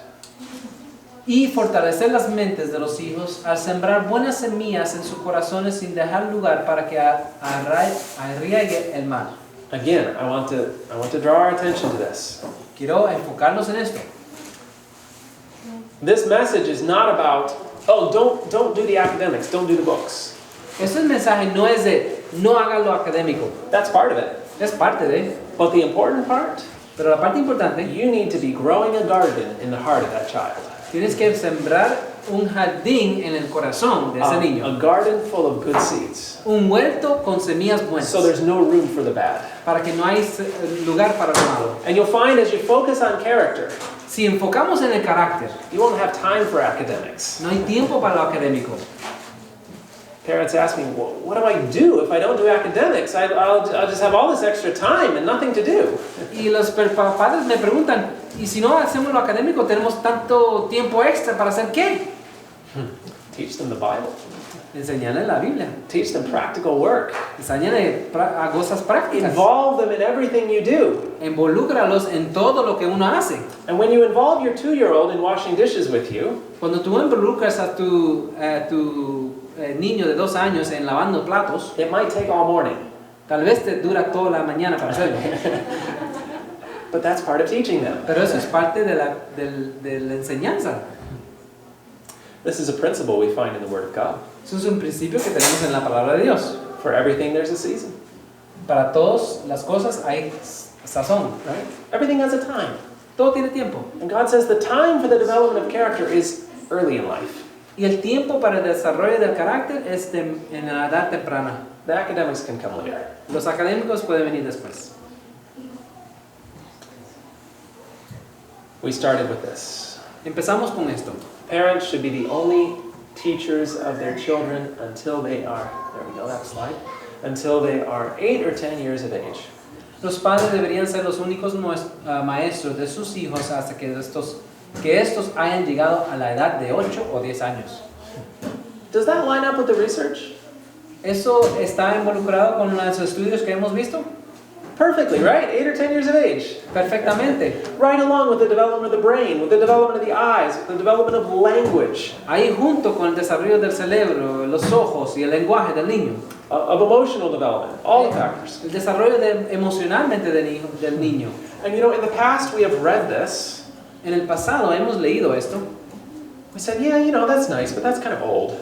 Y fortalecer las mentes de los hijos al sembrar buenas semillas en sus corazones sin dejar lugar para que arraigue el mal. Again, I want to draw our attention to this. Quiero enfocarnos en esto. This message is not about, oh, don't do the academics, don't do the books. Este mensaje no es de no haga lo académico. That's part of it. Es parte de, But the important part, pero la parte importante, you need to be growing a garden in the heart of that child. tienes que sembrar un jardín en el corazón de ese niño. A garden full of good seeds. Un huerto con semillas buenas. So there's no room for the bad. Para que no hay lugar para lo malo. And you'll find as you focus on character, Si enfocamos en el carácter, you won't have time for academics. no hay tiempo para lo académico. Parents ask me, well, what do I do if I don't do academics? I'll just have all this extra time and nothing to do. Y los padres me preguntan, ¿y si no hacemos lo académico, tenemos tanto tiempo extra para hacer qué? Teach them the Bible. Enseñarles la Biblia. Teach them practical work. Enseñarles a cosas prácticas. Involve them in everything you do. Involúcralos en todo lo que uno hace. And when you involve your 2-year-old in washing dishes with you, Cuando tú involucras a tu niño de 2 años en lavando platos, it might take all morning. tal vez te dura toda la mañana para hacerlo. But that's part of teaching them. Pero eso es parte de la enseñanza. This is a principle we find in the Word of God. Eso es un principio que tenemos en la palabra de Dios. For everything there's a season. Para todas las cosas hay sazón. Right? Everything has a time. Todo tiene tiempo. And God says the time for the development of character is early in life. Y el tiempo para el desarrollo del carácter es en la edad temprana. The academics can come later. Los académicos pueden venir después. We started with this. Empezamos con esto. Parents should be the only teachers of their children until they are, there we go, that slide, until they are 8 or 10 years of age. Los padres deberían ser los únicos maestros de sus hijos hasta que estos hayan llegado a la edad de 8 o 10 años. Does that line up with the research? ¿Eso está involucrado con los estudios que hemos visto? Perfectly, right? 8 or 10 years of age. Perfectamente. Right along with the development of the brain, with the development of the eyes, with the development of language. Ahí junto con el desarrollo del cerebro, los ojos y el lenguaje del niño. Of emotional development, all the factors. El desarrollo emocionalmente del niño. And you know, in the past we have read this. En el pasado hemos leído esto. We said, yeah, you know, that's nice, but that's kind of old.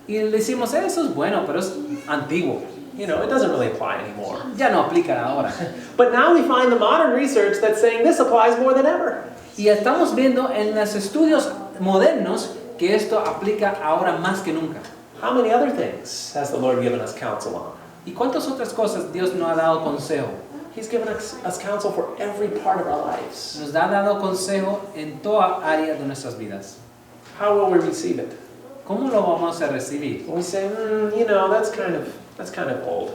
Y le decimos, eso es bueno, pero es antiguo. You know, it doesn't really apply anymore. Ya no aplica ahora. But now we find the modern research that's saying this applies more than ever. Y estamos viendo en los estudios modernos que esto aplica ahora más que nunca. How many other things has the Lord given us counsel on? ¿Y cuántas otras cosas Dios nos ha dado consejo? He's given us counsel for every part of our lives. Nos ha dado consejo en toda área de nuestras vidas. How will we receive it? ¿Cómo lo vamos a recibir? We say, you know, that's kind of old.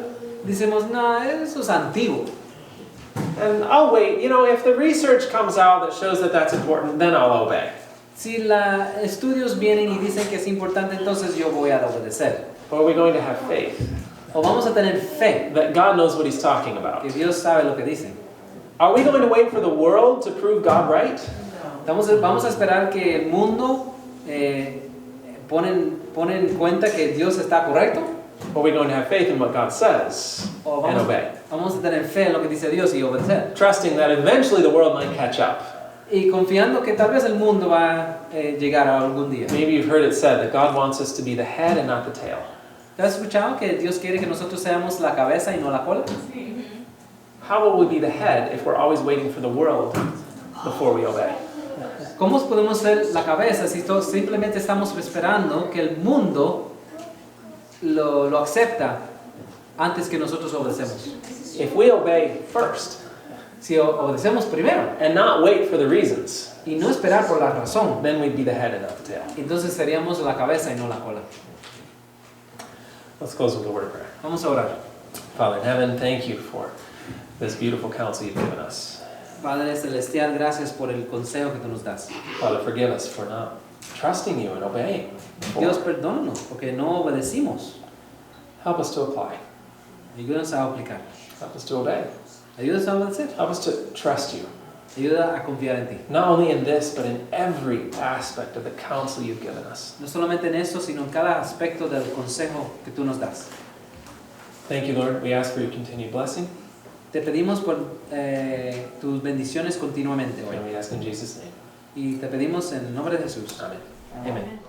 Decimos, no, eso es antiguo. And I'll wait. You know, if the research comes out that shows that that's important, then I'll obey. Si los estudios vienen y dicen que es importante, entonces yo voy a obedecer. Or are we going to have faith O vamos a tener fe that God knows what He's talking about? que Dios sabe lo que dice. Are we going to wait for the world to prove God right? Vamos a esperar que el mundo pone en cuenta que Dios está correcto. Or are we going to have faith in what God says O and obey? vamos a tener fe en lo que dice Dios y obedecer. Trusting that eventually the world might catch up. Y confiando que tal vez el mundo va a llegar a algún día. Maybe you've heard it said that God wants us to be the head and not the tail. ¿Te has escuchado que Dios quiere que nosotros seamos la cabeza y no la cola? How will we be the head if we're always waiting for the world before we obey? ¿Cómo podemos ser la cabeza si simplemente estamos esperando que el mundo lo acepta antes que nosotros obedecemos? If we obey first Si obedecemos primero and not wait for the reasons, y no esperar por la razón, then we'd be the head and not the tail. entonces seríamos la cabeza y no la cola. Let's close with a word of prayer. Vamos a orar. Father in heaven, thank you for this beautiful counsel you've given us. Padre Celestial, gracias por el consejo que tú nos das. Father, forgive us for not trusting you and obeying. Dios, perdónanos porque no obedecimos. Help us to apply. Ayúdanos a aplicar. Help us to obey. Ayúdanos a obedecer. Help us to trust you. Ayuda a confiar en ti. Not only in this, but in every aspect of the counsel you've given us. No solamente en eso, sino en cada aspecto del consejo que tú nos das. Thank you, Lord. We ask for your continued blessing. Te pedimos por tus bendiciones continuamente hoy. And we ask in Jesus' name. Y te pedimos en el nombre de Jesús. Amen. Amén.